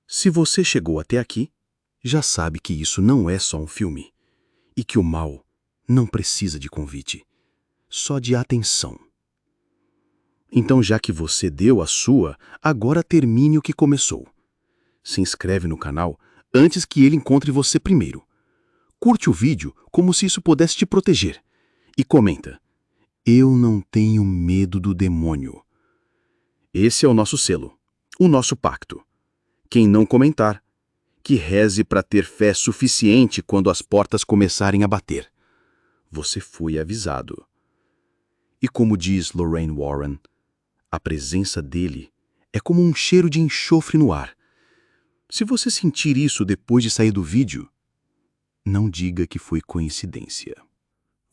Se você chegou até aqui, já sabe que isso não é só um filme e que o mal não precisa de convite, só de atenção. Então, já que você deu a sua, agora termine o que começou. Se inscreve no canal antes que ele encontre você primeiro. Curte o vídeo como se isso pudesse te proteger. E comenta: eu não tenho medo do demônio. Esse é o nosso selo, o nosso pacto. Quem não comentar, que reze para ter fé suficiente quando as portas começarem a bater. Você foi avisado. E como diz Lorraine Warren, a presença dele é como um cheiro de enxofre no ar. Se você sentir isso depois de sair do vídeo, não diga que foi coincidência.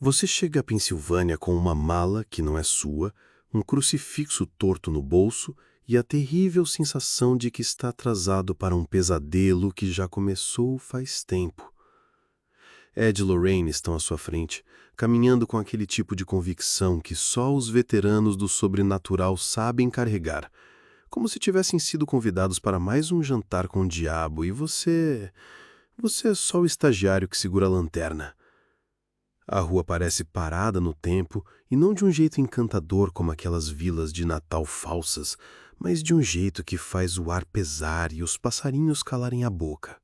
Você chega à Pensilvânia com uma mala que não é sua, um crucifixo torto no bolso e a terrível sensação de que está atrasado para um pesadelo que já começou faz tempo. Ed e Lorraine estão à sua frente, caminhando com aquele tipo de convicção que só os veteranos do sobrenatural sabem carregar, como se tivessem sido convidados para mais um jantar com o diabo e você é só o estagiário que segura a lanterna. A rua parece parada no tempo e não de um jeito encantador como aquelas vilas de Natal falsas, mas de um jeito que faz o ar pesar e os passarinhos calarem a boca.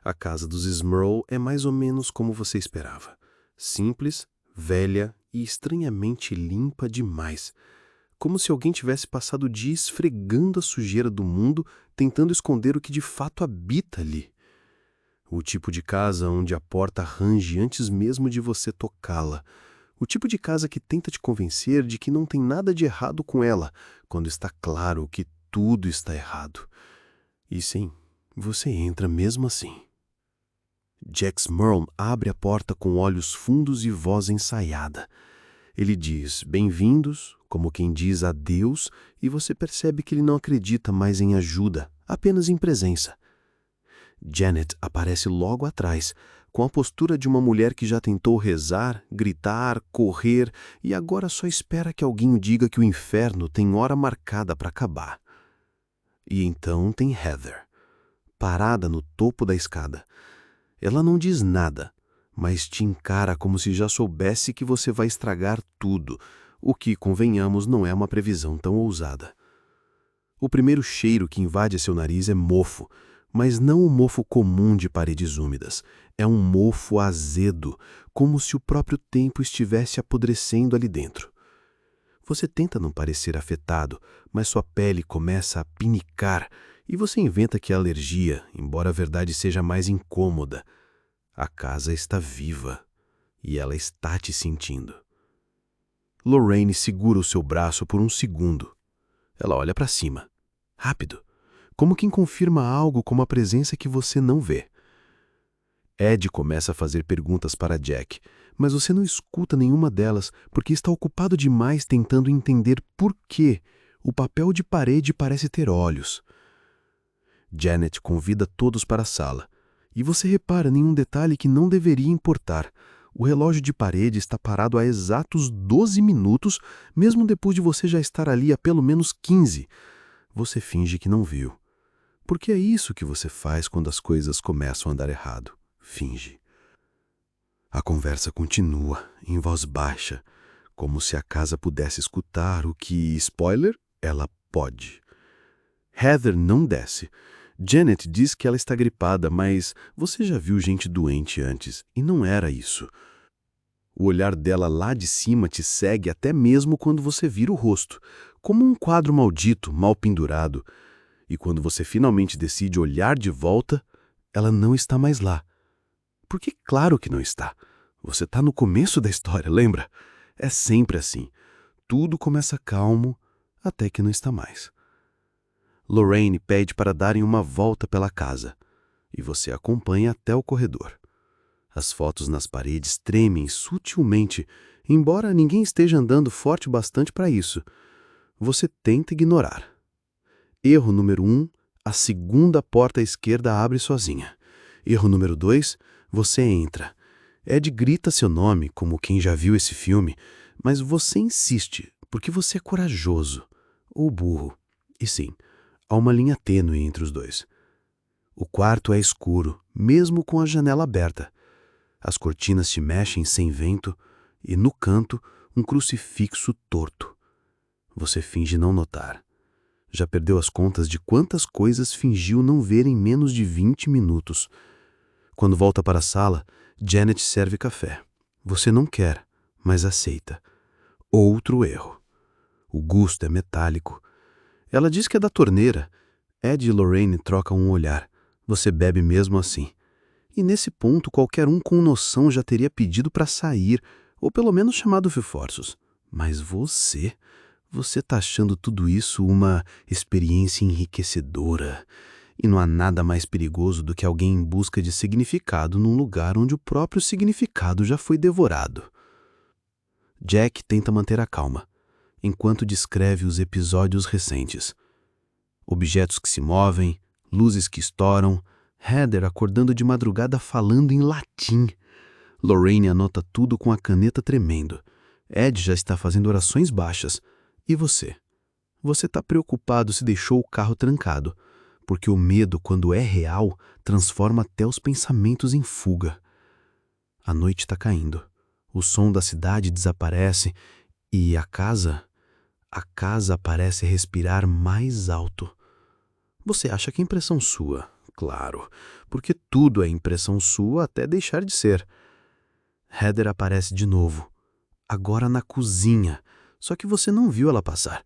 A casa dos Smurl é mais ou menos como você esperava. Simples, velha e estranhamente limpa demais. Como se alguém tivesse passado o dia esfregando a sujeira do mundo, tentando esconder o que de fato habita ali. O tipo de casa onde a porta range antes mesmo de você tocá-la. O tipo de casa que tenta te convencer de que não tem nada de errado com ela, quando está claro que tudo está errado. E sim, você entra mesmo assim. Jack Smurl abre a porta com olhos fundos e voz ensaiada. Ele diz bem-vindos, como quem diz adeus, e você percebe que ele não acredita mais em ajuda, apenas em presença. Janet aparece logo atrás, com a postura de uma mulher que já tentou rezar, gritar, correr e agora só espera que alguém o diga que o inferno tem hora marcada para acabar. E então tem Heather, parada no topo da escada. Ela não diz nada, mas te encara como se já soubesse que você vai estragar tudo, o que, convenhamos, não é uma previsão tão ousada. O primeiro cheiro que invade seu nariz é mofo, mas não um mofo comum de paredes úmidas. É um mofo azedo, como se o próprio tempo estivesse apodrecendo ali dentro. Você tenta não parecer afetado, mas sua pele começa a pinicar e você inventa que é alergia, embora a verdade seja mais incômoda. A casa está viva e ela está te sentindo. Lorraine segura o seu braço por um segundo. Ela olha para cima, rápido, como quem confirma algo com uma presença que você não vê. Ed começa a fazer perguntas para Jack, mas você não escuta nenhuma delas porque está ocupado demais tentando entender por que o papel de parede parece ter olhos. Janet convida todos para a sala, e você repara em um detalhe que não deveria importar. O relógio de parede está parado há exatos 12 minutos, mesmo depois de você já estar ali há pelo menos 15. Você finge que não viu. Porque é isso que você faz quando as coisas começam a andar errado. Finge. A conversa continua, em voz baixa, como se a casa pudesse escutar o que, spoiler, ela pode. Heather não desce. Janet diz que ela está gripada, mas você já viu gente doente antes, e não era isso. O olhar dela lá de cima te segue até mesmo quando você vira o rosto, como um quadro maldito, mal pendurado. E quando você finalmente decide olhar de volta, ela não está mais lá. Porque claro que não está. Você está no começo da história, lembra? É sempre assim. Tudo começa calmo, até que não está mais. Lorraine pede para darem uma volta pela casa, e você acompanha até o corredor. As fotos nas paredes tremem sutilmente, embora ninguém esteja andando forte bastante para isso. Você tenta ignorar. Erro número 1, a segunda porta à esquerda abre sozinha. Erro número 2, você entra. Ed grita seu nome, como quem já viu esse filme, mas você insiste, porque você é corajoso, ou burro. E sim, há uma linha tênue entre os dois. O quarto é escuro, mesmo com a janela aberta. As cortinas se mexem sem vento e, no canto, um crucifixo torto. Você finge não notar. Já perdeu as contas de quantas coisas fingiu não ver em menos de 20 minutos. Quando volta para a sala, Janet serve café. Você não quer, mas aceita. Outro erro. O gosto é metálico. Ela diz que é da torneira. Ed e Lorraine trocam um olhar. Você bebe mesmo assim. E nesse ponto, qualquer um com noção já teria pedido para sair, ou pelo menos chamado reforços. Mas você está achando tudo isso uma experiência enriquecedora. E não há nada mais perigoso do que alguém em busca de significado num lugar onde o próprio significado já foi devorado. Jack tenta manter a calma, enquanto descreve os episódios recentes. Objetos que se movem, luzes que estouram, Heather acordando de madrugada falando em latim. Lorraine anota tudo com a caneta tremendo. Ed já está fazendo orações baixas. E você? Você está preocupado se deixou o carro trancado, porque o medo, quando é real, transforma até os pensamentos em fuga. A noite está caindo. O som da cidade desaparece e a casa parece respirar mais alto. Você acha que é impressão sua, claro, porque tudo é impressão sua até deixar de ser. Heather aparece de novo, agora na cozinha, só que você não viu ela passar,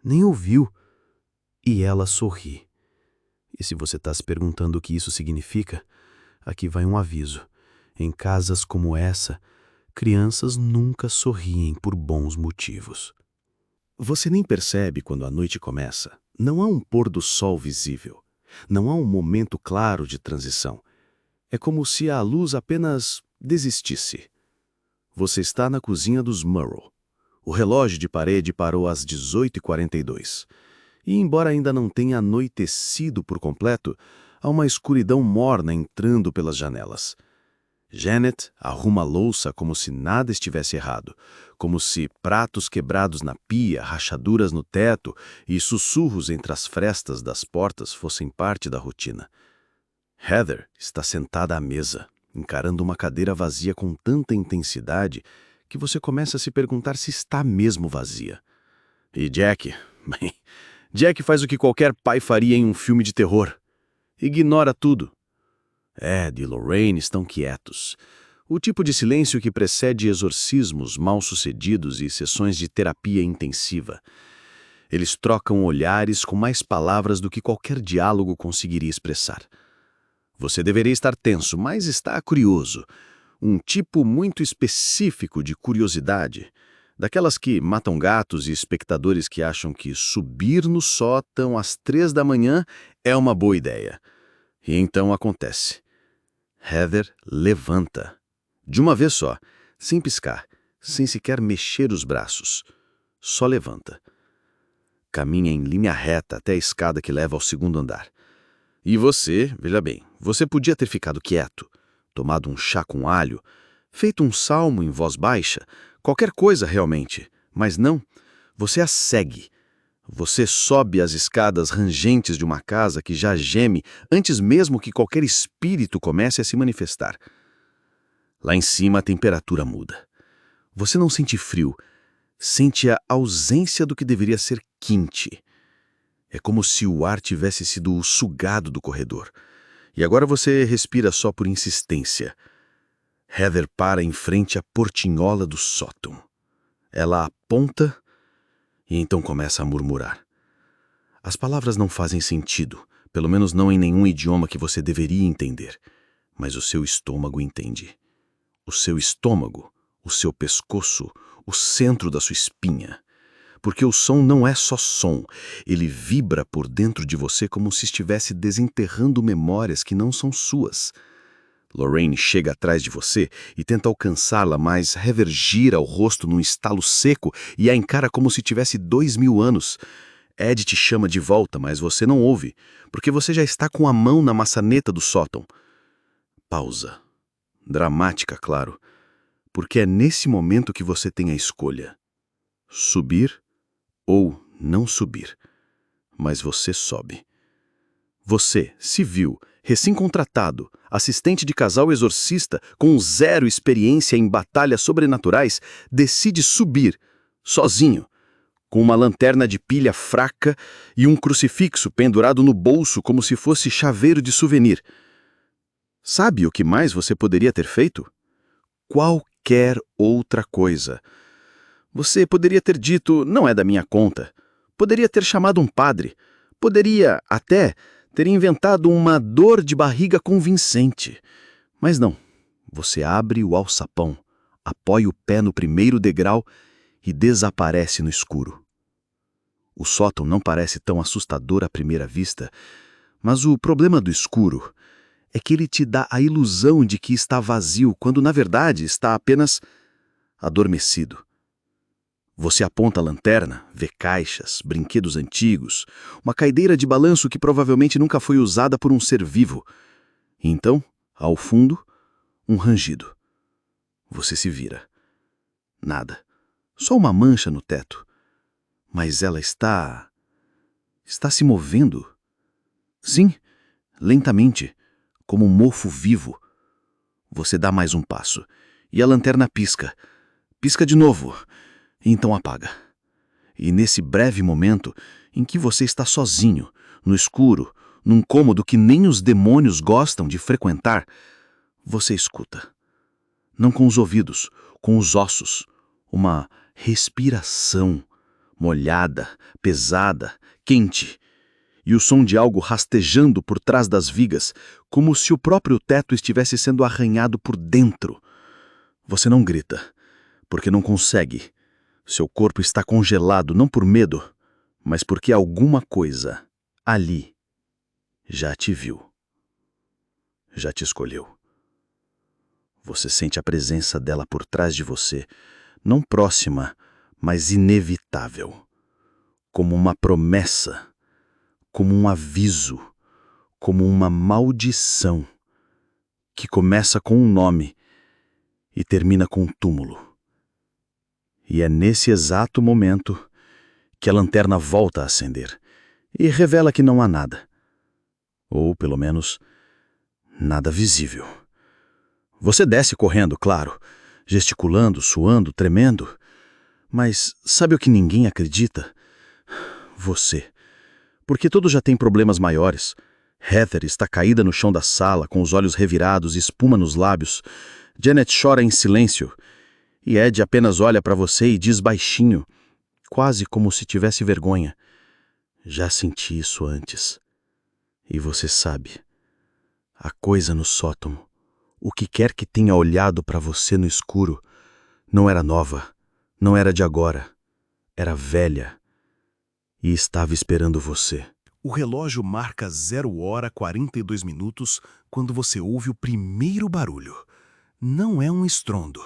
nem ouviu. E ela sorri. E se você está se perguntando o que isso significa, aqui vai um aviso. Em casas como essa, crianças nunca sorriem por bons motivos. Você nem percebe quando a noite começa. Não há um pôr do sol visível. Não há um momento claro de transição. É como se a luz apenas desistisse. Você está na cozinha dos Murrow. O relógio de parede parou às 18h42. E embora ainda não tenha anoitecido por completo, há uma escuridão morna entrando pelas janelas. Janet arruma a louça como se nada estivesse errado, como se pratos quebrados na pia, rachaduras no teto e sussurros entre as frestas das portas fossem parte da rotina. Heather está sentada à mesa, encarando uma cadeira vazia com tanta intensidade que você começa a se perguntar se está mesmo vazia. E Jack? Bem, Jack faz o que qualquer pai faria em um filme de terror. Ignora tudo. Ed e Lorraine estão quietos. O tipo de silêncio que precede exorcismos mal-sucedidos e sessões de terapia intensiva. Eles trocam olhares com mais palavras do que qualquer diálogo conseguiria expressar. Você deveria estar tenso, mas está curioso. Um tipo muito específico de curiosidade. Daquelas que matam gatos e espectadores que acham que subir no sótão às 3 da manhã é uma boa ideia. E então acontece. Heather levanta. De uma vez só, sem piscar, sem sequer mexer os braços. Só levanta. Caminha em linha reta até a escada que leva ao segundo andar. E você, veja bem, você podia ter ficado quieto, tomado um chá com alho, feito um salmo em voz baixa, qualquer coisa realmente, mas não, você a segue. Você sobe as escadas rangentes de uma casa que já geme antes mesmo que qualquer espírito comece a se manifestar. Lá em cima a temperatura muda. Você não sente frio, sente a ausência do que deveria ser quente. É como se o ar tivesse sido sugado do corredor. E agora você respira só por insistência. Heather para em frente à portinhola do sótão. Ela aponta e então começa a murmurar. As palavras não fazem sentido, pelo menos não em nenhum idioma que você deveria entender. Mas o seu estômago entende. O seu estômago, o seu pescoço, o centro da sua espinha. Porque o som não é só som, ele vibra por dentro de você como se estivesse desenterrando memórias que não são suas. Lorraine chega atrás de você e tenta alcançá-la, mas Heather gira o rosto num estalo seco e a encara como se tivesse 2000 anos. Ed te chama de volta, mas você não ouve, porque você já está com a mão na maçaneta do sótão. Pausa. Dramática, claro, porque é nesse momento que você tem a escolha. Subir ou não subir. Mas você sobe. Você, civil, recém-contratado, assistente de casal exorcista com zero experiência em batalhas sobrenaturais, decide subir, sozinho, com uma lanterna de pilha fraca e um crucifixo pendurado no bolso como se fosse chaveiro de souvenir. Sabe o que mais você poderia ter feito? Qualquer outra coisa. Você poderia ter dito, não é da minha conta. Poderia ter chamado um padre. Poderia, até, ter inventado uma dor de barriga convincente. Mas não. Você abre o alçapão, apoia o pé no primeiro degrau e desaparece no escuro. O sótão não parece tão assustador à primeira vista, mas o problema do escuro é que ele te dá a ilusão de que está vazio, quando na verdade está apenas adormecido. Você aponta a lanterna, vê caixas, brinquedos antigos, uma caideira de balanço que provavelmente nunca foi usada por um ser vivo. E então, ao fundo, um rangido. Você se vira. Nada. Só uma mancha no teto. Mas ela está se movendo. Sim, lentamente, como um mofo vivo. Você dá mais um passo, e a lanterna pisca. Pisca de novo. E então apaga. E nesse breve momento em que você está sozinho, no escuro, num cômodo que nem os demônios gostam de frequentar, você escuta. Não com os ouvidos, com os ossos. Uma respiração molhada, pesada, quente. E o som de algo rastejando por trás das vigas, como se o próprio teto estivesse sendo arranhado por dentro. Você não grita, porque não consegue. Seu corpo está congelado não por medo, mas porque alguma coisa, ali, já te viu. Já te escolheu. Você sente a presença dela por trás de você, não próxima, mas inevitável. Como uma promessa, como um aviso, como uma maldição, que começa com um nome e termina com um túmulo. E é nesse exato momento que a lanterna volta a acender e revela que não há nada. Ou, pelo menos, nada visível. Você desce correndo, claro, gesticulando, suando, tremendo. Mas sabe o que ninguém acredita? Você. Porque todos já têm problemas maiores. Heather está caída no chão da sala, com os olhos revirados e espuma nos lábios. Janet chora em silêncio. E Ed apenas olha para você e diz baixinho, quase como se tivesse vergonha. Já senti isso antes. E você sabe. A coisa no sótão, o que quer que tenha olhado para você no escuro, não era nova, não era de agora. Era velha. E estava esperando você. O relógio marca 0h42 quando você ouve o primeiro barulho. Não é um estrondo.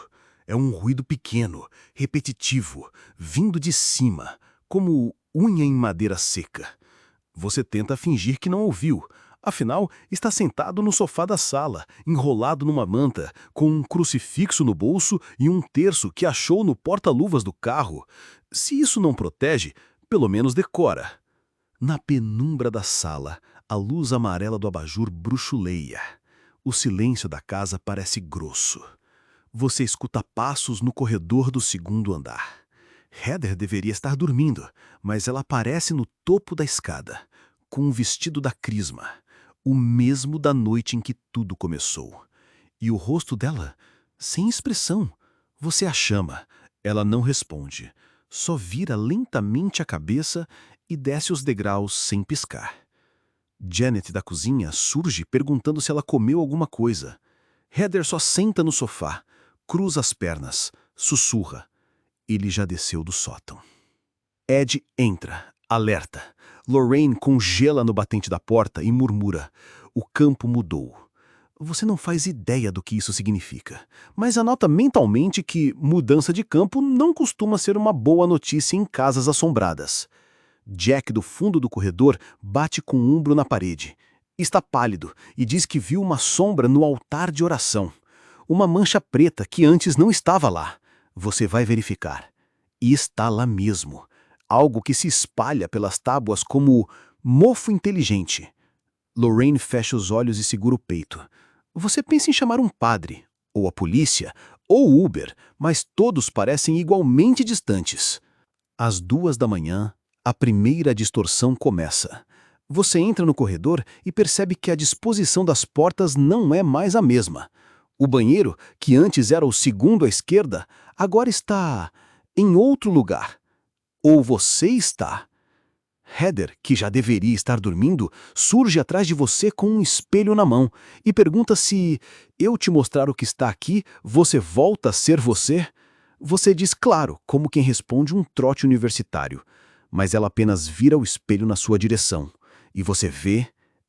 É um ruído pequeno, repetitivo, vindo de cima, como unha em madeira seca. Você tenta fingir que não ouviu, Afinal, está sentado no sofá da sala, enrolado numa manta, com um crucifixo no bolso e um terço que achou no porta-luvas do carro. Se isso não protege, pelo menos decora. Na penumbra da sala, a luz amarela do abajur bruxuleia. O silêncio da casa parece grosso. Você escuta passos no corredor do segundo andar. Heather deveria estar dormindo, mas ela aparece no topo da escada, com um vestido da crisma, o mesmo da noite em que tudo começou. E o rosto dela, sem expressão. Você a chama, ela não responde, só vira lentamente a cabeça e desce os degraus sem piscar. Janet da cozinha surge perguntando se ela comeu alguma coisa. Heather só senta no sofá, cruza as pernas, sussurra. Ele já desceu do sótão. Ed entra, alerta. Lorraine congela no batente da porta e murmura. O campo mudou. Você não faz ideia do que isso significa, mas anota mentalmente que mudança de campo não costuma ser uma boa notícia em casas assombradas. Jack, do fundo do corredor, bate com o ombro na parede. Está pálido e diz que viu uma sombra no altar de oração. Uma mancha preta que antes não estava lá. Você vai verificar. E está lá mesmo. Algo que se espalha pelas tábuas como mofo inteligente. Lorraine fecha os olhos e segura o peito. Você pensa em chamar um padre, ou a polícia, ou Uber, mas todos parecem igualmente distantes. Às 2 da manhã, a primeira distorção começa. Você entra no corredor e percebe que a disposição das portas não é mais a mesma. O banheiro, que antes era o segundo à esquerda, agora está em outro lugar. Ou você está. Heather, que já deveria estar dormindo, surge atrás de você com um espelho na mão e pergunta se eu te mostrar o que está aqui, você volta a ser você? Você diz claro, como quem responde um trote universitário. Mas ela apenas vira o espelho na sua direção. E você vê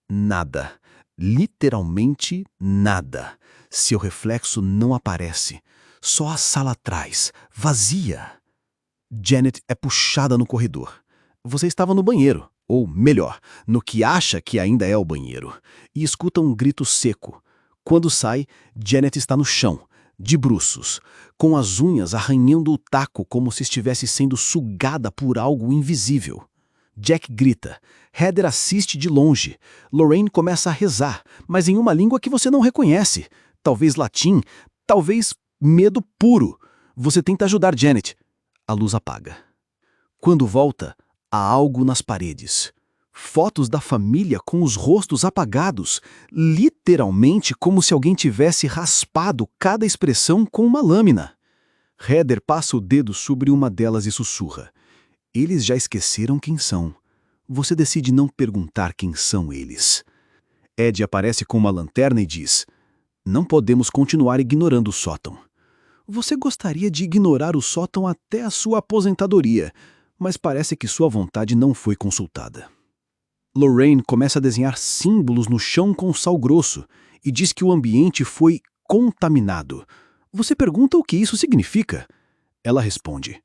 nada. Literalmente nada. Seu reflexo não aparece. Só a sala atrás, vazia. Janet é puxada no corredor. Você estava no banheiro, ou melhor, no que acha que ainda é o banheiro, e escuta um grito seco. Quando sai, Janet está no chão, de bruços, com as unhas arranhando o taco como se estivesse sendo sugada por algo invisível. Jack grita. Heather assiste de longe. Lorraine começa a rezar, mas em uma língua que você não reconhece. Talvez latim, talvez medo puro. Você tenta ajudar Janet. A luz apaga. Quando volta, há algo nas paredes. Fotos da família com os rostos apagados, literalmente como se alguém tivesse raspado cada expressão com uma lâmina. Heather passa o dedo sobre uma delas e sussurra. Eles já esqueceram quem são. Você decide não perguntar quem são eles. Ed aparece com uma lanterna e diz: não podemos continuar ignorando o sótão. Você gostaria de ignorar o sótão até a sua aposentadoria, mas parece que sua vontade não foi consultada. Lorraine começa a desenhar símbolos no chão com sal grosso e diz que o ambiente foi contaminado. Você pergunta o que isso significa? Ela responde: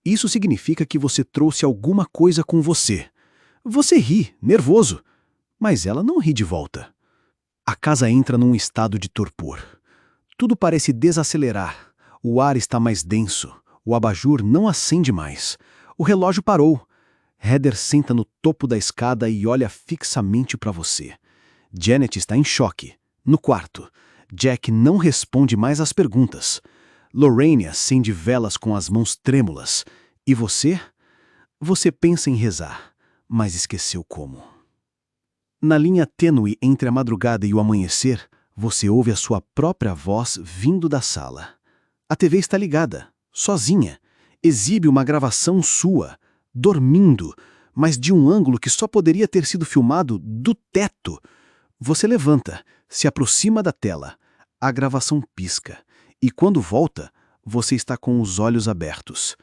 isso significa que você trouxe alguma coisa com você. Você ri, nervoso, mas ela não ri de volta. A casa entra num estado de torpor. Tudo parece desacelerar. O ar está mais denso. O abajur não acende mais. O relógio parou. Heather senta no topo da escada e olha fixamente para você. Janet está em choque. No quarto, Jack não responde mais às perguntas. Lorraine acende velas com as mãos trêmulas. E você? Você pensa em rezar, mas esqueceu como. Na linha tênue entre a madrugada e o amanhecer, você ouve a sua própria voz vindo da sala. A TV está ligada, sozinha. Exibe uma gravação sua, dormindo, mas de um ângulo que só poderia ter sido filmado do teto. Você levanta, se aproxima da tela. A gravação pisca. E quando volta, você está com os olhos abertos.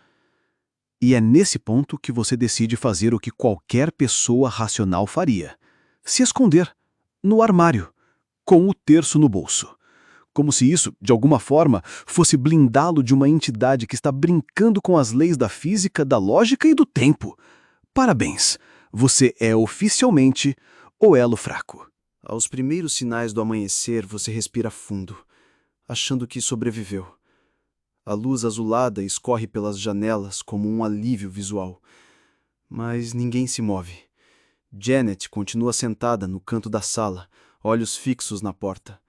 E é nesse ponto que você decide fazer o que qualquer pessoa racional faria. Se esconder, no armário, com o terço no bolso. Como se isso, de alguma forma, fosse blindá-lo de uma entidade que está brincando com as leis da física, da lógica e do tempo. Parabéns, você é oficialmente o elo fraco. Aos primeiros sinais do amanhecer, você respira fundo, achando que sobreviveu. A luz azulada escorre pelas janelas como um alívio visual. Mas ninguém se move. Janet continua sentada no canto da sala, olhos fixos na porta.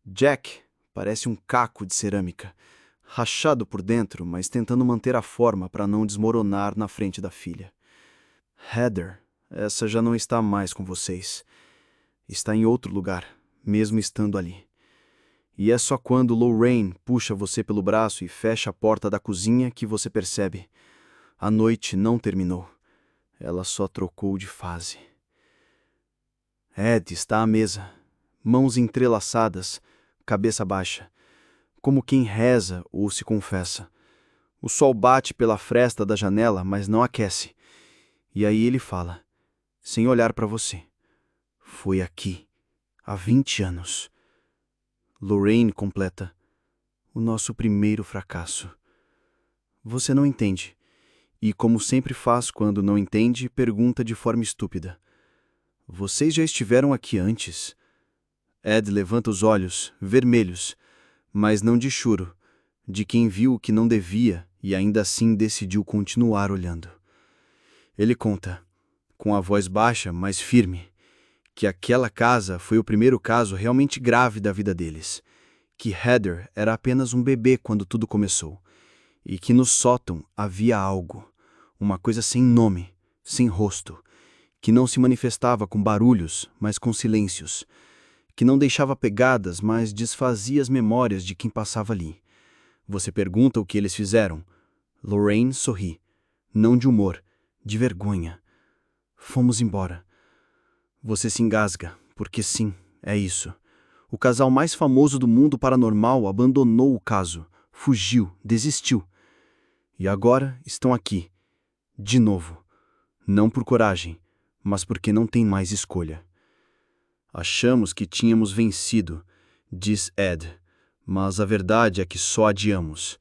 Jack parece um caco de cerâmica, rachado por dentro, mas tentando manter a forma para não desmoronar na frente da filha. Heather, essa já não está mais com vocês. Está em outro lugar, mesmo estando ali. E é só quando Lorraine puxa você pelo braço e fecha a porta da cozinha que você percebe. A noite não terminou. Ela só trocou de fase. Ed está à mesa, mãos entrelaçadas, cabeça baixa, como quem reza ou se confessa. O sol bate pela fresta da janela, mas não aquece. E aí ele fala, sem olhar para você. Foi aqui, há 20 anos. Lorraine completa. O nosso primeiro fracasso. Você não entende. E, como sempre faz quando não entende, pergunta de forma estúpida. Vocês já estiveram aqui antes? Ed levanta os olhos, vermelhos, mas não de choro, de quem viu o que não devia e ainda assim decidiu continuar olhando. Ele conta, com a voz baixa, mas firme, que aquela casa foi o primeiro caso realmente grave da vida deles, que Heather era apenas um bebê quando tudo começou, e que no sótão havia algo, uma coisa sem nome, sem rosto, que não se manifestava com barulhos, mas com silêncios, que não deixava pegadas, mas desfazia as memórias de quem passava ali. Você pergunta o que eles fizeram. Lorraine sorri, não de humor, de vergonha. Fomos embora. Você se engasga, porque sim, é isso. O casal mais famoso do mundo paranormal abandonou o caso, fugiu, desistiu. E agora estão aqui, de novo. Não por coragem, mas porque não tem mais escolha. Achamos que tínhamos vencido, diz Ed, mas a verdade é que só adiamos.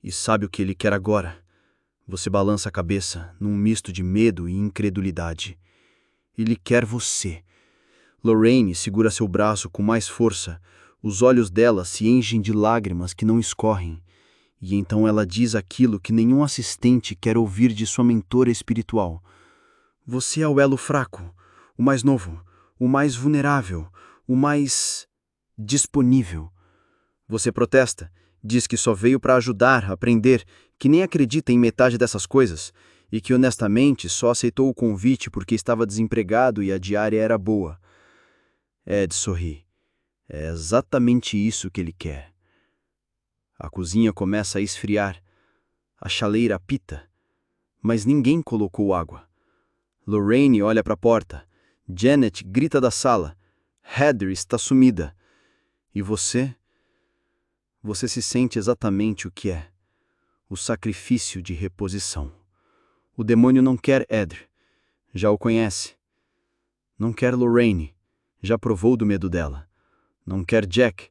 E sabe o que ele quer agora? Você balança a cabeça, num misto de medo e incredulidade. Ele quer você. Lorraine segura seu braço com mais força. Os olhos dela se enchem de lágrimas que não escorrem. E então ela diz aquilo que nenhum assistente quer ouvir de sua mentora espiritual. Você é o elo fraco, o mais novo, o mais vulnerável, o mais disponível. Você protesta, diz que só veio para ajudar, aprender, que nem acredita em metade dessas coisas e que honestamente só aceitou o convite porque estava desempregado e a diária era boa. Ed sorri. É exatamente isso que ele quer. A cozinha começa a esfriar. A chaleira apita. Mas ninguém colocou água. Lorraine olha para a porta. Janet grita da sala. Heather está sumida. E você? Você se sente exatamente o que é. O sacrifício de reposição. O demônio não quer Ed. Já o conhece. Não quer Lorraine. Já provou do medo dela. Não quer Jack.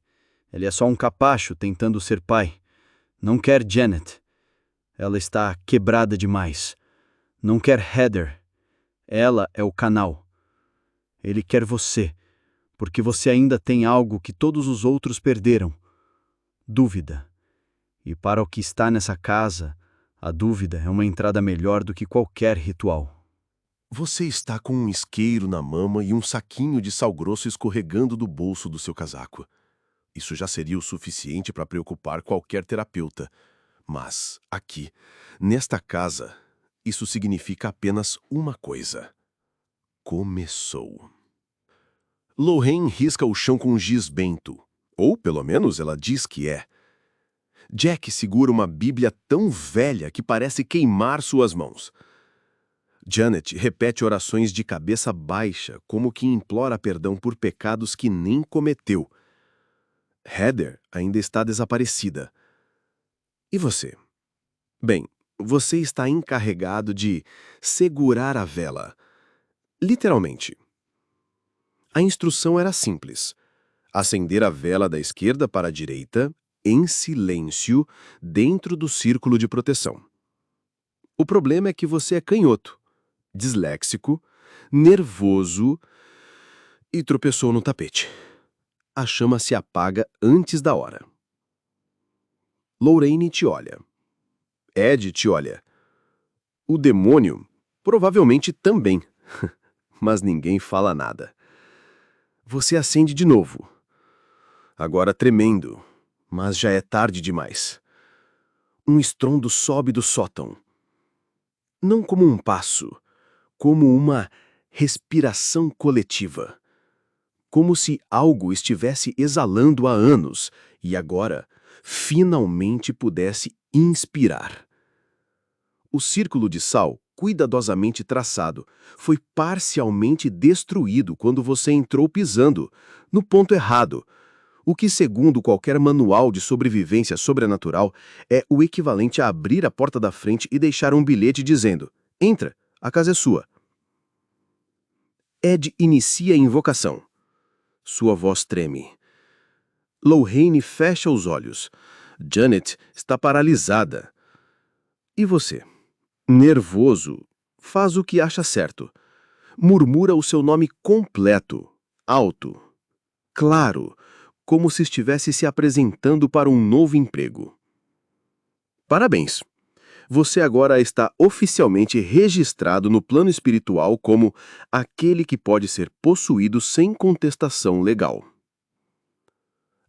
Ele é só um capacho tentando ser pai. Não quer Janet. Ela está quebrada demais. Não quer Heather. Ela é o canal. Ele quer você, porque você ainda tem algo que todos os outros perderam. Dúvida. E para o que está nessa casa, a dúvida é uma entrada melhor do que qualquer ritual. Você está com um isqueiro na mama e um saquinho de sal grosso escorregando do bolso do seu casaco. Isso já seria o suficiente para preocupar qualquer terapeuta. Mas, aqui, nesta casa, isso significa apenas uma coisa. Começou. Lorraine risca o chão com giz bento. Ou, pelo menos, ela diz que é. Jack segura uma Bíblia tão velha que parece queimar suas mãos. Janet repete orações de cabeça baixa, como que implora perdão por pecados que nem cometeu. Heather ainda está desaparecida. E você? Bem, você está encarregado de segurar a vela. Literalmente. A instrução era simples. Acender a vela da esquerda para a direita, em silêncio, dentro do círculo de proteção. O problema é que você é canhoto, disléxico, nervoso e tropeçou no tapete. A chama se apaga antes da hora. Lorraine te olha. Ed te olha. O demônio provavelmente também, mas ninguém fala nada. Você acende de novo. Agora tremendo, mas já é tarde demais. Um estrondo sobe do sótão. Não como um passo, como uma respiração coletiva. Como se algo estivesse exalando há anos e agora finalmente pudesse inspirar. O círculo de sal, cuidadosamente traçado, foi parcialmente destruído quando você entrou pisando, no ponto errado, o que, segundo qualquer manual de sobrevivência sobrenatural, é o equivalente a abrir a porta da frente e deixar um bilhete dizendo: "Entra, a casa é sua." Ed inicia a invocação. Sua voz treme. Lorraine fecha os olhos. Janet está paralisada. E você, nervoso, faz o que acha certo. Murmura o seu nome completo, alto, claro, como se estivesse se apresentando para um novo emprego. Parabéns! Você agora está oficialmente registrado no plano espiritual como aquele que pode ser possuído sem contestação legal.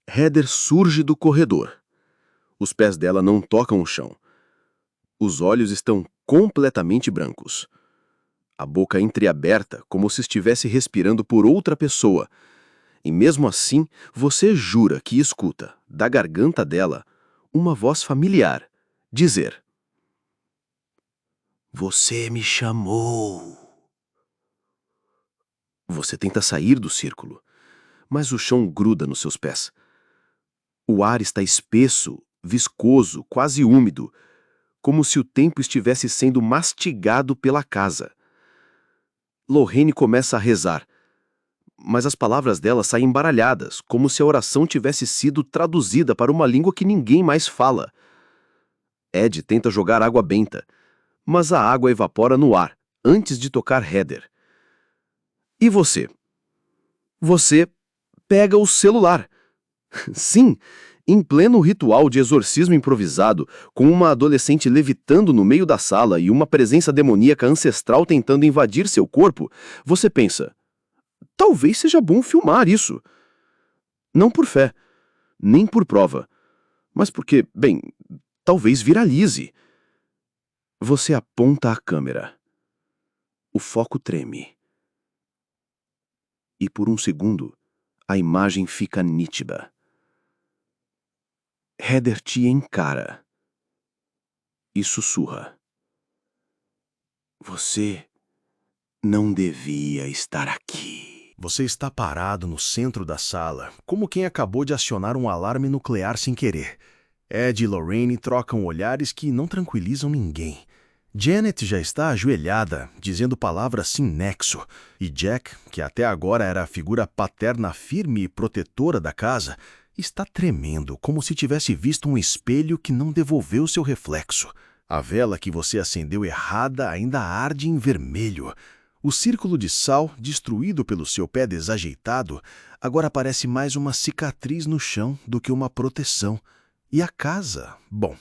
Heather surge do corredor. Os pés dela não tocam o chão. Os olhos estão completamente brancos. A boca entreaberta, como se estivesse respirando por outra pessoa. E mesmo assim, você jura que escuta, da garganta dela, uma voz familiar, dizer: "Você me chamou." Você tenta sair do círculo, mas o chão gruda nos seus pés. O ar está espesso, viscoso, quase úmido, como se o tempo estivesse sendo mastigado pela casa. Lorraine começa a rezar, mas as palavras dela saem embaralhadas, como se a oração tivesse sido traduzida para uma língua que ninguém mais fala. Ed tenta jogar água benta, mas a água evapora no ar, antes de tocar Heather. E você? Você pega o celular. Sim, em pleno ritual de exorcismo improvisado, com uma adolescente levitando no meio da sala e uma presença demoníaca ancestral tentando invadir seu corpo, você pensa: talvez seja bom filmar isso. Não por fé, nem por prova, mas porque, bem, talvez viralize. Você aponta a câmera. O foco treme. E por um segundo, a imagem fica nítida. Heather te encara e sussurra: "Você não devia estar aqui." Você está parado no centro da sala, como quem acabou de acionar um alarme nuclear sem querer. Ed e Lorraine trocam olhares que não tranquilizam ninguém. Janet já está ajoelhada, dizendo palavras sem nexo, e Jack, que até agora era a figura paterna firme e protetora da casa, está tremendo, como se tivesse visto um espelho que não devolveu seu reflexo. A vela que você acendeu errada ainda arde em vermelho. O círculo de sal, destruído pelo seu pé desajeitado, agora parece mais uma cicatriz no chão do que uma proteção. E a casa? Bom,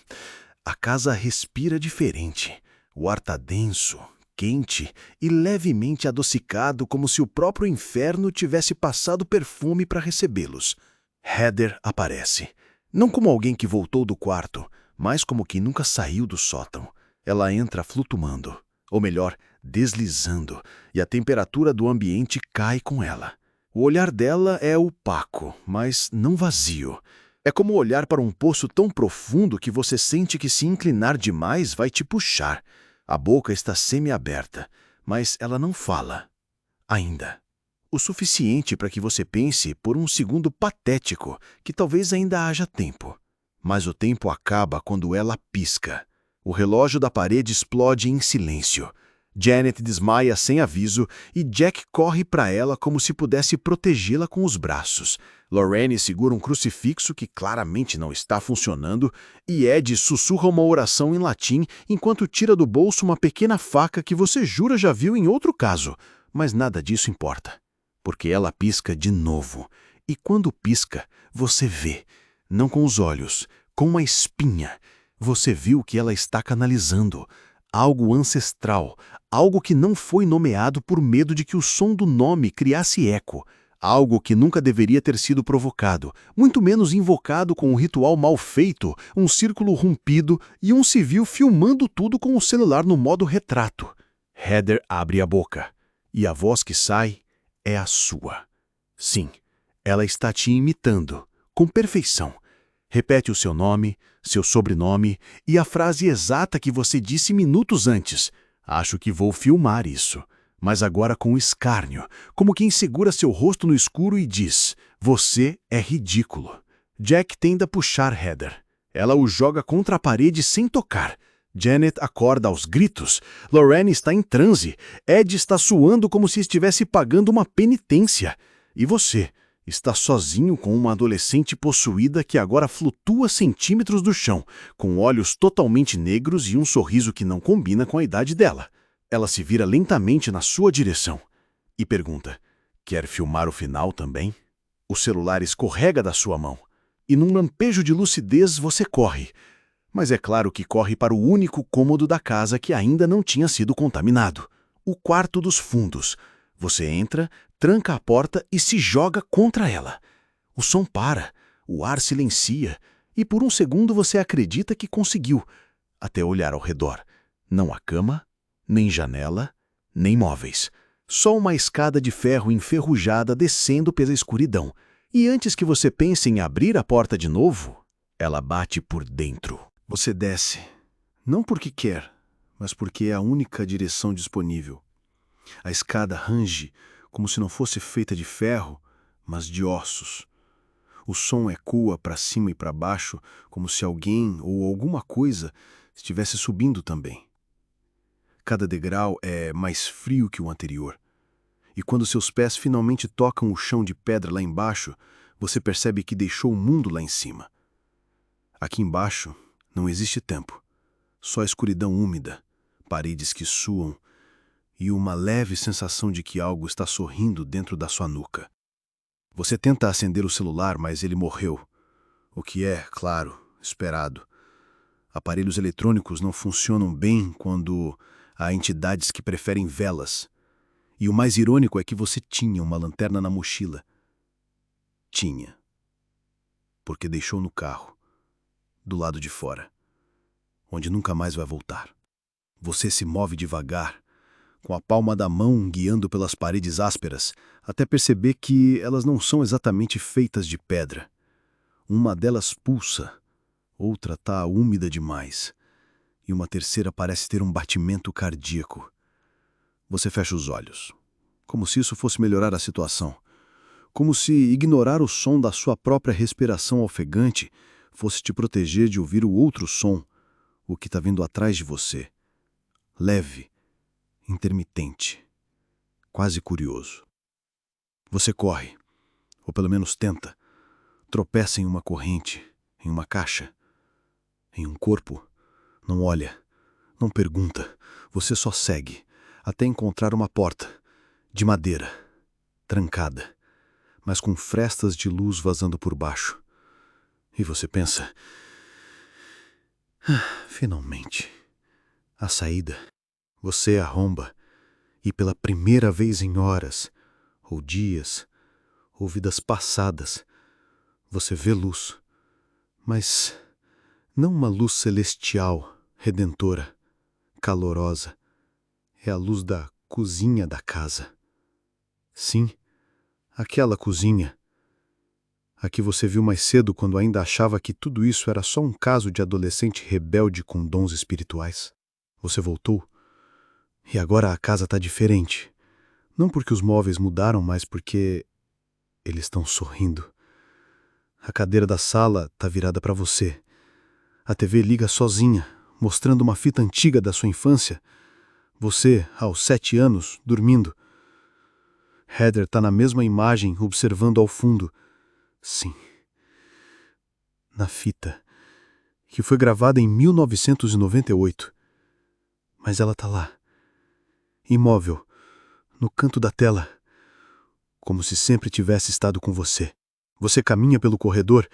a casa respira diferente. O ar está denso, quente e levemente adocicado, como se o próprio inferno tivesse passado perfume para recebê-los. Heather aparece. Não como alguém que voltou do quarto, mas como quem nunca saiu do sótão. Ela entra flutuando, ou melhor, deslizando, e a temperatura do ambiente cai com ela. O olhar dela é opaco, mas não vazio. É como olhar para um poço tão profundo que você sente que se inclinar demais vai te puxar. A boca está semi-aberta, mas ela não fala. Ainda. O suficiente para que você pense por um segundo patético que talvez ainda haja tempo. Mas o tempo acaba quando ela pisca. O relógio da parede explode em silêncio. Janet desmaia sem aviso e Jack corre para ela como se pudesse protegê-la com os braços. Lorraine segura um crucifixo que claramente não está funcionando e Ed sussurra uma oração em latim enquanto tira do bolso uma pequena faca que você jura já viu em outro caso, mas nada disso importa. porque ela pisca de novo. E quando pisca, você vê, não com os olhos, com uma espinha. Você viu que ela está canalizando algo ancestral, algo que não foi nomeado por medo de que o som do nome criasse eco, algo que nunca deveria ter sido provocado, muito menos invocado com um ritual mal feito, um círculo rompido e um civil filmando tudo com o celular no modo retrato. Heather abre a boca, e a voz que sai é a sua. Sim, ela está te imitando, com perfeição. Repete o seu nome, seu sobrenome e a frase exata que você disse minutos antes. Acho que vou filmar isso, mas agora com escárnio, como quem segura seu rosto no escuro e diz: você é ridículo. Jack tenta puxar Heather. Ela o joga contra a parede sem tocar. Janet acorda aos gritos. Lorraine está em transe. Ed está suando como se estivesse pagando uma penitência. E você está sozinho com uma adolescente possuída que agora flutua centímetros do chão, com olhos totalmente negros e um sorriso que não combina com a idade dela. Ela se vira lentamente na sua direção e pergunta: quer filmar o final também? O celular escorrega da sua mão e num lampejo de lucidez você corre. Mas é claro que corre para o único cômodo da casa que ainda não tinha sido contaminado, o quarto dos fundos. Você entra, tranca a porta e se joga contra ela. O som para, o ar silencia, e por um segundo você acredita que conseguiu, até olhar ao redor. Não há cama, nem janela, nem móveis. Só uma escada de ferro enferrujada descendo pela escuridão. E antes que você pense em abrir a porta de novo, ela bate por dentro. Você desce, não porque quer, mas porque é a única direção disponível. A escada range como se não fosse feita de ferro, mas de ossos. O som ecoa para cima e para baixo, como se alguém ou alguma coisa estivesse subindo também. Cada degrau é mais frio que o anterior. E quando seus pés finalmente tocam o chão de pedra lá embaixo, você percebe que deixou o mundo lá em cima. Aqui embaixo não existe tempo, só escuridão úmida, paredes que suam e uma leve sensação de que algo está sorrindo dentro da sua nuca. Você tenta acender o celular, mas ele morreu, o que é, claro, esperado. Aparelhos eletrônicos não funcionam bem quando há entidades que preferem velas. E o mais irônico é que você tinha uma lanterna na mochila. Tinha. Porque deixou no carro, do lado de fora, onde nunca mais vai voltar. Você se move devagar, com a palma da mão guiando pelas paredes ásperas, até perceber que elas não são exatamente feitas de pedra. Uma delas pulsa, outra está úmida demais, e uma terceira parece ter um batimento cardíaco. Você fecha os olhos, como se isso fosse melhorar a situação, como se ignorar o som da sua própria respiração ofegante fosse te proteger de ouvir o outro som, o que está vindo atrás de você. Leve, intermitente, quase curioso. Você corre, ou pelo menos tenta, tropeça em uma corrente, em uma caixa, em um corpo. Não olha, não pergunta, você só segue, até encontrar uma porta, de madeira, trancada, mas com frestas de luz vazando por baixo. E você pensa: finalmente, a saída. Você arromba, e pela primeira vez em horas, ou dias, ou vidas passadas, você vê luz, mas não uma luz celestial, redentora, calorosa. É a luz da cozinha da casa. Sim, aquela cozinha. A que você viu mais cedo quando ainda achava que tudo isso era só um caso de adolescente rebelde com dons espirituais. Você voltou. E agora a casa está diferente. Não porque os móveis mudaram, mas porque eles estão sorrindo. A cadeira da sala está virada para você. A TV liga sozinha, mostrando uma fita antiga da sua infância. Você, aos 7 anos, dormindo. Heather está na mesma imagem, observando ao fundo. Sim. Na fita, que foi gravada em 1998. Mas ela está lá, imóvel, no canto da tela, como se sempre tivesse estado com você. Você caminha pelo corredor.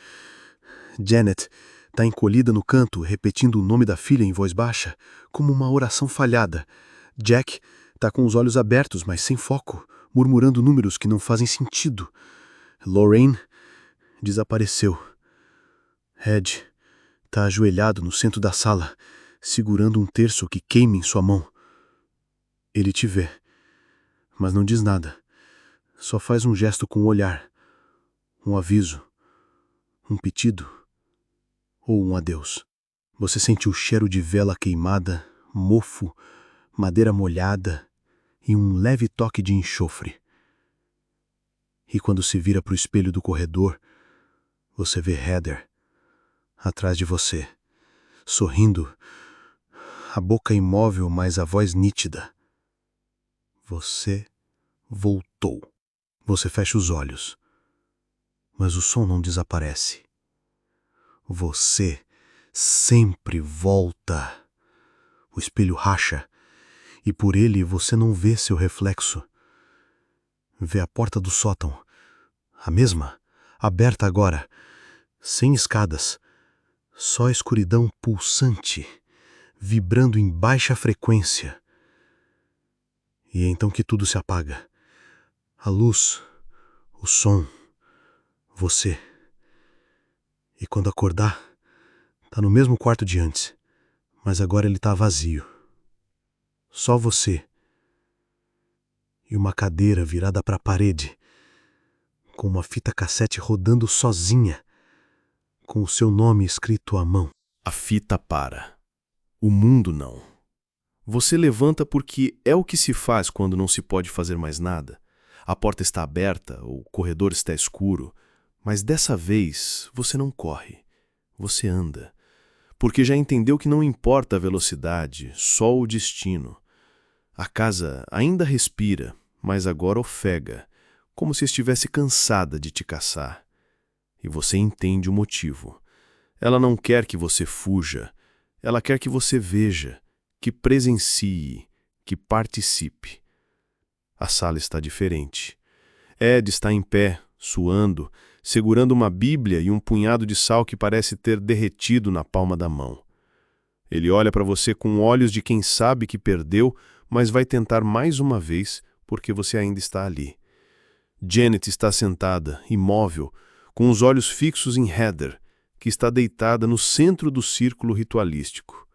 Janet está encolhida no canto, repetindo o nome da filha em voz baixa, como uma oração falhada. Jack está com os olhos abertos, mas sem foco, murmurando números que não fazem sentido. Lorraine desapareceu. Ed está ajoelhado no centro da sala, segurando um terço que queima em sua mão. Ele te vê, mas não diz nada. Só faz um gesto com o olhar, um aviso, um pedido ou um adeus. Você sente o cheiro de vela queimada, mofo, madeira molhada e um leve toque de enxofre. E quando se vira para o espelho do corredor, você vê Heather atrás de você, sorrindo, a boca imóvel, mas a voz nítida. Você voltou. Você fecha os olhos, mas o som não desaparece. Você sempre volta. O espelho racha, e por ele você não vê seu reflexo. Vê a porta do sótão, a mesma, aberta agora, sem escadas, só escuridão pulsante, vibrando em baixa frequência. E é então que tudo se apaga. A luz, o som, você. E quando acordar, tá no mesmo quarto de antes, mas agora ele tá vazio. Só você. E uma cadeira virada para a parede, com uma fita cassete rodando sozinha, com o seu nome escrito à mão. A fita para. O mundo não. Você levanta porque é o que se faz quando não se pode fazer mais nada. A porta está aberta, o corredor está escuro, mas dessa vez você não corre, você anda. Porque já entendeu que não importa a velocidade, só o destino. A casa ainda respira, mas agora ofega, como se estivesse cansada de te caçar. E você entende o motivo. Ela não quer que você fuja, ela quer que você veja, que presencie, que participe. A sala está diferente. Ed está em pé, suando, segurando uma Bíblia e um punhado de sal que parece ter derretido na palma da mão. Ele olha para você com olhos de quem sabe que perdeu, mas vai tentar mais uma vez porque você ainda está ali. Janet está sentada, imóvel, com os olhos fixos em Heather, que está deitada no centro do círculo ritualístico.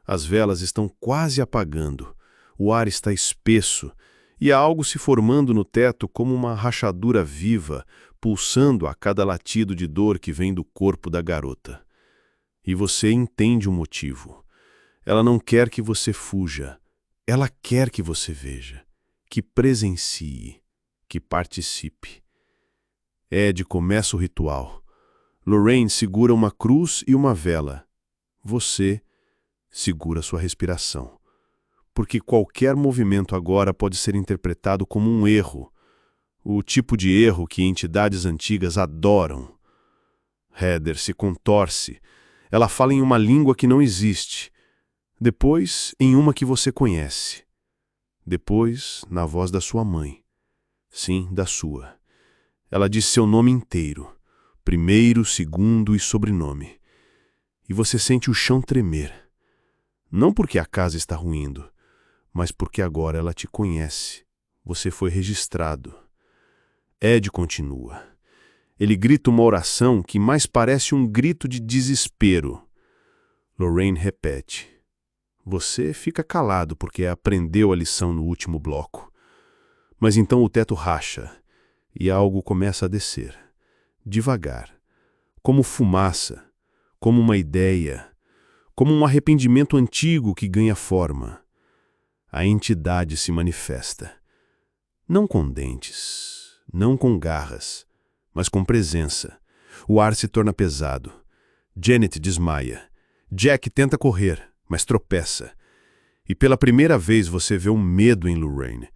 As velas estão quase apagando, o ar está espesso, e há algo se formando no teto como uma rachadura viva, pulsando a cada latido de dor que vem do corpo da garota. E você entende o motivo. Ela não quer que você fuja. Ela quer que você veja, que presencie, que participe. Ed começa o ritual. Lorraine segura uma cruz e uma vela. Você segura sua respiração. Porque qualquer movimento agora pode ser interpretado como um erro. O tipo de erro que entidades antigas adoram. Heather se contorce. Ela fala em uma língua que não existe. Depois, em uma que você conhece. Depois, na voz da sua mãe. Sim, da sua. Ela diz seu nome inteiro. Primeiro, segundo e sobrenome. E você sente o chão tremer. Não porque a casa está ruindo, mas porque agora ela te conhece. Você foi registrado. Ed continua. Ele grita uma oração que mais parece um grito de desespero. Lorraine repete. Você fica calado porque aprendeu a lição no último bloco. Mas então o teto racha e algo começa a descer. Devagar. Como fumaça. Como uma ideia. Como um arrependimento antigo que ganha forma. A entidade se manifesta. Não com dentes, não com garras, mas com presença. O ar se torna pesado. Janet desmaia. Jack tenta correr, mas tropeça. E pela primeira vez você vê um medo em Lorraine.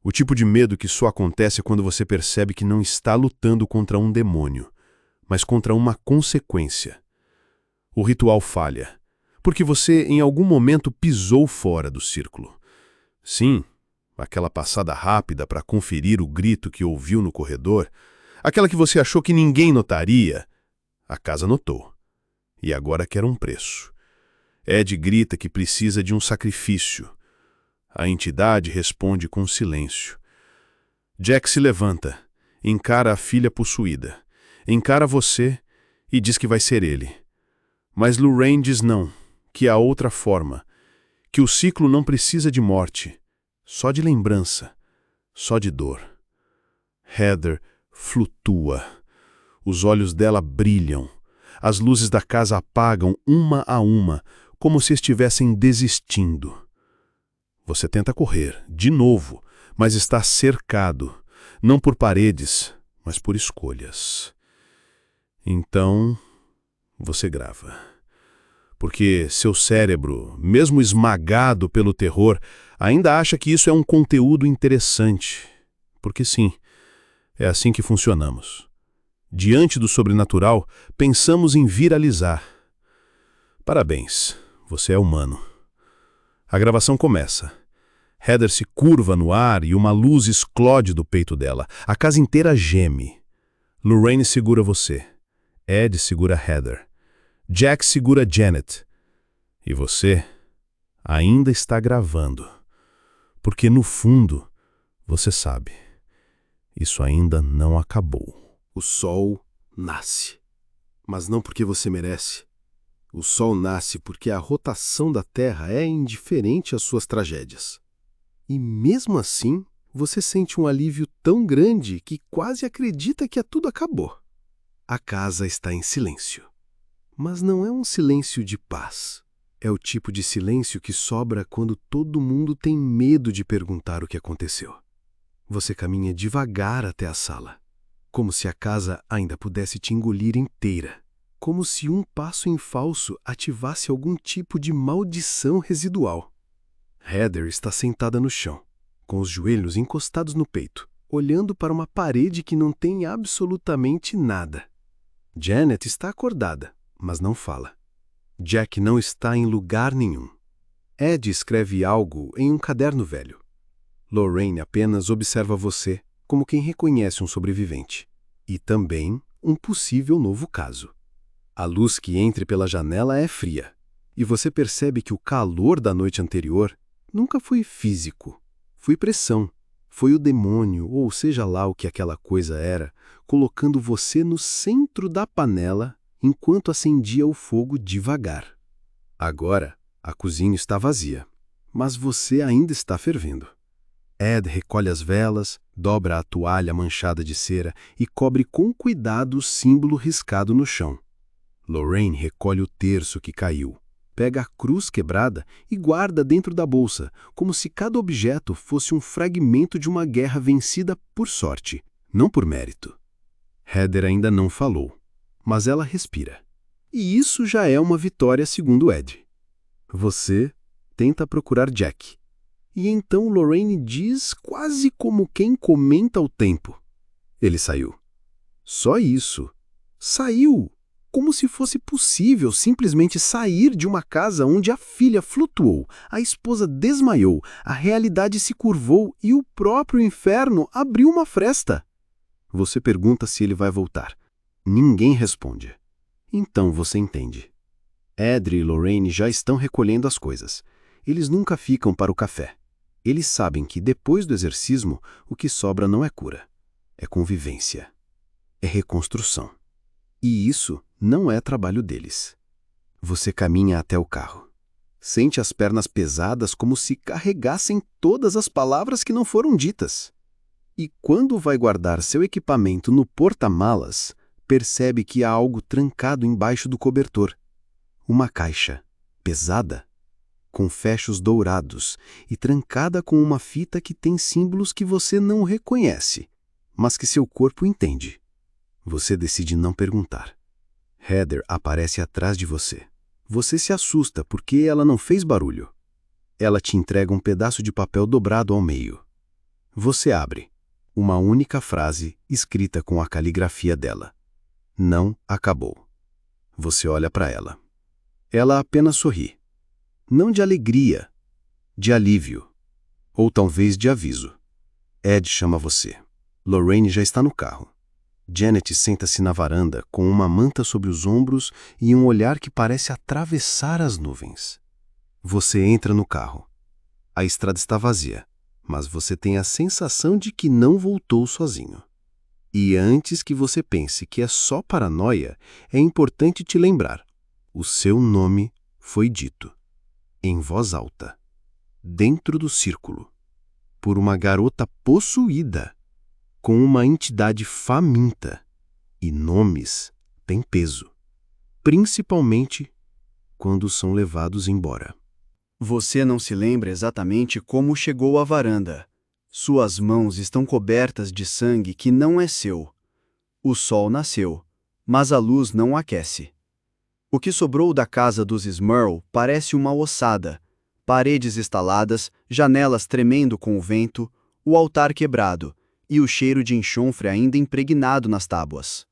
O tipo de medo que só acontece quando você percebe que não está lutando contra um demônio, mas contra uma consequência. O ritual falha, porque você em algum momento pisou fora do círculo. Sim, Aquela passada rápida para conferir o grito que ouviu no corredor, aquela que você achou que ninguém notaria, a casa notou. E agora quer um preço. Ed grita que precisa de um sacrifício. A entidade responde com silêncio. Jack se levanta, encara a filha possuída, encara você e diz que vai ser ele. Mas Lorraine diz não, que há outra forma, que o ciclo não precisa de morte, só de lembrança, só de dor. Heather flutua. Os olhos dela brilham. As luzes da casa apagam uma a uma, como se estivessem desistindo. Você tenta correr, de novo, mas está cercado, não por paredes, mas por escolhas. Então, você grava. Porque seu cérebro, mesmo esmagado pelo terror, ainda acha que isso é um conteúdo interessante. Porque sim, é assim que funcionamos. Diante do sobrenatural, pensamos em viralizar. Parabéns, você é humano. A gravação começa. Heather se curva no ar e uma luz explode do peito dela. A casa inteira geme. Lorraine segura você. Ed segura Heather. Jack segura Janet. E você ainda está gravando. Porque no fundo, você sabe, isso ainda não acabou. O sol nasce. Mas não porque você merece. O sol nasce porque a rotação da Terra é indiferente às suas tragédias. E mesmo assim, você sente um alívio tão grande que quase acredita que tudo acabou. A casa está em silêncio. Mas não é um silêncio de paz. É o tipo de silêncio que sobra quando todo mundo tem medo de perguntar o que aconteceu. Você caminha devagar até a sala, como se a casa ainda pudesse te engolir inteira, como se um passo em falso ativasse algum tipo de maldição residual. Heather está sentada no chão, com os joelhos encostados no peito, olhando para uma parede que não tem absolutamente nada. Janet está acordada, mas não fala. Jack não está em lugar nenhum. Ed escreve algo em um caderno velho. Lorraine apenas observa você, como quem reconhece um sobrevivente. E também um possível novo caso. A luz que entra pela janela é fria, e você percebe que o calor da noite anterior nunca foi físico. Foi pressão. Foi o demônio, ou seja lá o que aquela coisa era, colocando você no centro da panela enquanto acendia o fogo devagar. Agora, a cozinha está vazia, mas você ainda está fervendo. Ed recolhe as velas, dobra a toalha manchada de cera e cobre com cuidado o símbolo riscado no chão. Lorraine recolhe o terço que caiu, pega a cruz quebrada e guarda dentro da bolsa, como se cada objeto fosse um fragmento de uma guerra vencida por sorte, não por mérito. Heather ainda não falou, mas ela respira. E isso já é uma vitória segundo Ed. Você tenta procurar Jack. E então Lorraine diz quase como quem comenta o tempo. Ele saiu. Só isso. Saiu! Como se fosse possível simplesmente sair de uma casa onde a filha flutuou, a esposa desmaiou, a realidade se curvou e o próprio inferno abriu uma fresta. Você pergunta se ele vai voltar. Ninguém responde. Então você entende. Ed e Lorraine já estão recolhendo as coisas. Eles nunca ficam para o café. Eles sabem que depois do exorcismo, o que sobra não é cura. É convivência. É reconstrução. E isso não é trabalho deles. Você caminha até o carro. Sente as pernas pesadas como se carregassem todas as palavras que não foram ditas. E quando vai guardar seu equipamento no porta-malas, percebe que há algo trancado embaixo do cobertor. Uma caixa, pesada, com fechos dourados e trancada com uma fita que tem símbolos que você não reconhece, mas que seu corpo entende. Você decide não perguntar. Heather aparece atrás de você. Você se assusta porque ela não fez barulho. Ela te entrega um pedaço de papel dobrado ao meio. Você abre. Uma única frase escrita com a caligrafia dela. Não acabou. Você olha para ela. Ela apenas sorri. Não de alegria, de alívio. Ou talvez de aviso. Ed chama você. Lorraine já está no carro. Janet senta-se na varanda com uma manta sobre os ombros e um olhar que parece atravessar as nuvens. Você entra no carro. A estrada está vazia, mas você tem a sensação de que não voltou sozinho. E antes que você pense que é só paranoia, é importante te lembrar: o seu nome foi dito, em voz alta, dentro do círculo, por uma garota possuída, com uma entidade faminta. E nomes têm peso, principalmente quando são levados embora. Você não se lembra exatamente como chegou à varanda. Suas mãos estão cobertas de sangue que não é seu. O sol nasceu, mas a luz não aquece. O que sobrou da casa dos Smurl parece uma ossada. Paredes estaladas, janelas tremendo com o vento, o altar quebrado e o cheiro de enxofre ainda impregnado nas tábuas.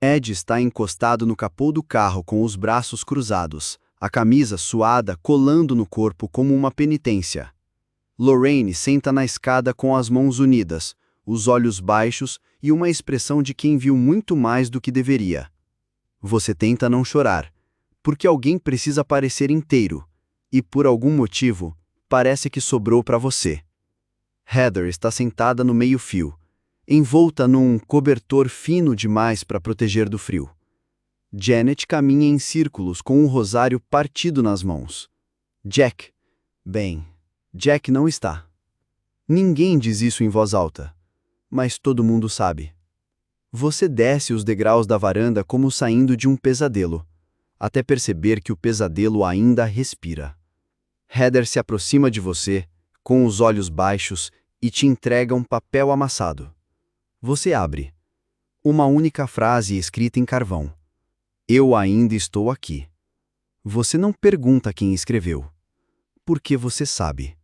Ed está encostado no capô do carro com os braços cruzados, a camisa suada colando no corpo como uma penitência. Lorraine senta na escada com as mãos unidas, os olhos baixos e uma expressão de quem viu muito mais do que deveria. Você tenta não chorar, porque alguém precisa parecer inteiro, e por algum motivo, parece que sobrou para você. Heather está sentada no meio-fio, envolta num cobertor fino demais para proteger do frio. Janet caminha em círculos com um rosário partido nas mãos. Jack não está. Ninguém diz isso em voz alta, mas todo mundo sabe. Você desce os degraus da varanda como saindo de um pesadelo, até perceber que o pesadelo ainda respira. Heather se aproxima de você, com os olhos baixos, e te entrega um papel amassado. Você abre. Uma única frase escrita em carvão: "Eu ainda estou aqui." Você não pergunta quem escreveu, porque você sabe.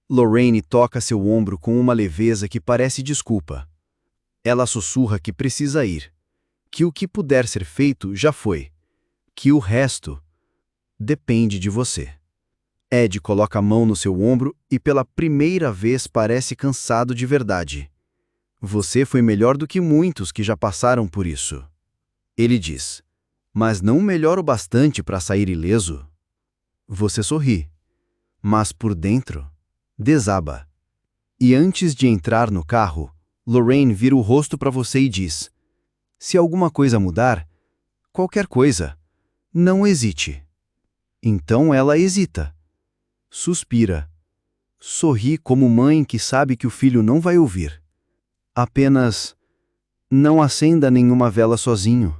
Lorraine toca seu ombro com uma leveza que parece desculpa. Ela sussurra que precisa ir, que o que puder ser feito já foi, que o resto depende de você. Ed coloca a mão no seu ombro e pela primeira vez parece cansado de verdade. Você foi melhor do que muitos que já passaram por isso. Ele diz: "Mas não melhor o bastante para sair ileso?" Você sorri, mas por dentro desaba. E antes de entrar no carro, Lorraine vira o rosto para você e diz: "Se alguma coisa mudar, qualquer coisa, não hesite." Então ela hesita. Suspira. Sorri como mãe que sabe que o filho não vai ouvir. Apenas não acenda nenhuma vela sozinho.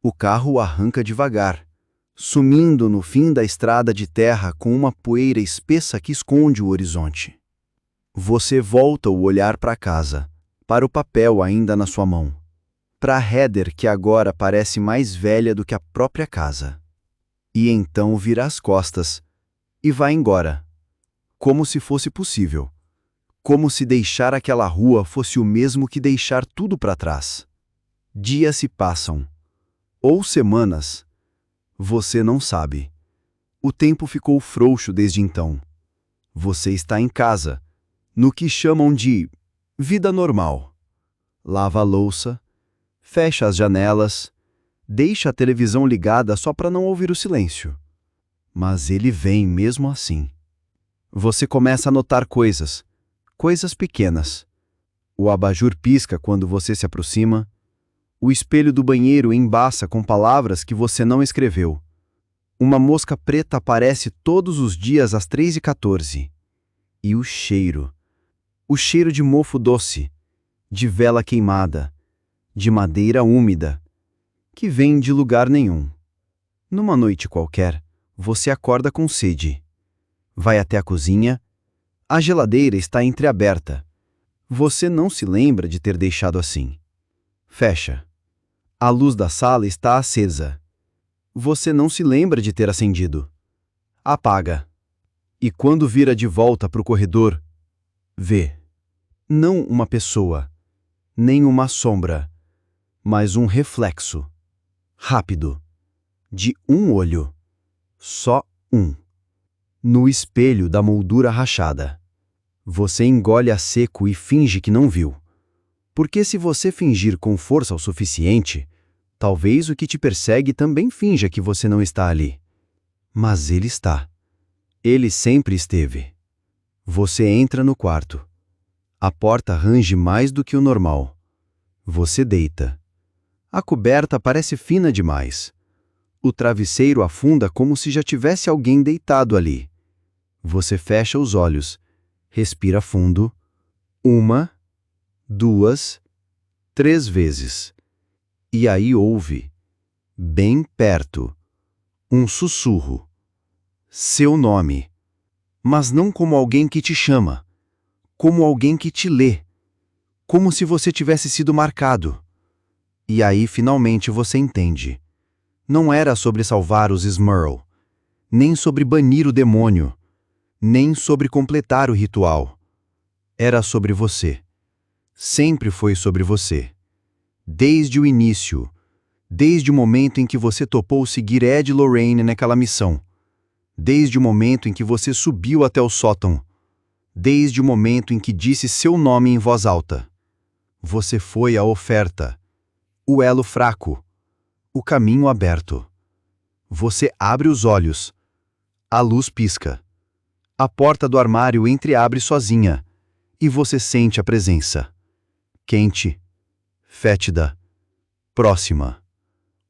O carro arranca devagar, sumindo no fim da estrada de terra com uma poeira espessa que esconde o horizonte. Você volta o olhar para casa, para o papel ainda na sua mão, para Heather que agora parece mais velha do que a própria casa. E então vira as costas e vai embora, como se fosse possível, como se deixar aquela rua fosse o mesmo que deixar tudo para trás. Dias se passam, ou semanas, você não sabe. O tempo ficou frouxo desde então. Você está em casa, no que chamam de vida normal. Lava a louça, fecha as janelas, deixa a televisão ligada só para não ouvir o silêncio. Mas ele vem mesmo assim. Você começa a notar coisas pequenas. O abajur pisca quando você se aproxima. O espelho do banheiro embaça com palavras que você não escreveu. Uma mosca preta aparece todos os dias às 3h14. E o cheiro de mofo doce, de vela queimada, de madeira úmida, que vem de lugar nenhum. Numa noite qualquer, você acorda com sede. Vai até a cozinha. A geladeira está entreaberta. Você não se lembra de ter deixado assim. Fecha. A luz da sala está acesa. Você não se lembra de ter acendido. Apaga. E quando vira de volta para o corredor, vê. Não uma pessoa, nem uma sombra, mas um reflexo. Rápido. De um olho. Só um. No espelho da moldura rachada. Você engole a seco e finge que não viu. Porque se você fingir com força o suficiente, talvez o que te persegue também finja que você não está ali. Mas ele está. Ele sempre esteve. Você entra no quarto. A porta range mais do que o normal. Você deita. A coberta parece fina demais. O travesseiro afunda como se já tivesse alguém deitado ali. Você fecha os olhos, respira fundo, 1, 2, 3 vezes. E aí ouve, bem perto, um sussurro. Seu nome. Mas não como alguém que te chama, como alguém que te lê. Como se você tivesse sido marcado. E aí finalmente você entende. Não era sobre salvar os Smurl, nem sobre banir o demônio, nem sobre completar o ritual. Era sobre você. Sempre foi sobre você. Desde o início, desde o momento em que você topou seguir Ed e Lorraine naquela missão, desde o momento em que você subiu até o sótão, desde o momento em que disse seu nome em voz alta. Você foi a oferta, o elo fraco, o caminho aberto. Você abre os olhos. A luz pisca. A porta do armário entreabre sozinha e você sente a presença. Quente, fétida, próxima.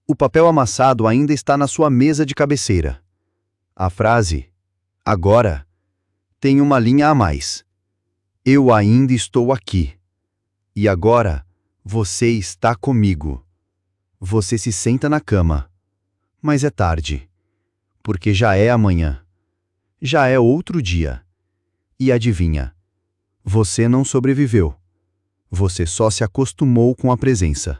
O papel amassado ainda está na sua mesa de cabeceira. A frase, agora, tem uma linha a mais. Eu ainda estou aqui. E agora, você está comigo. Você se senta na cama. Mas é tarde. Porque já é amanhã. Já é outro dia. E adivinha? Você não sobreviveu. Você só se acostumou com a presença.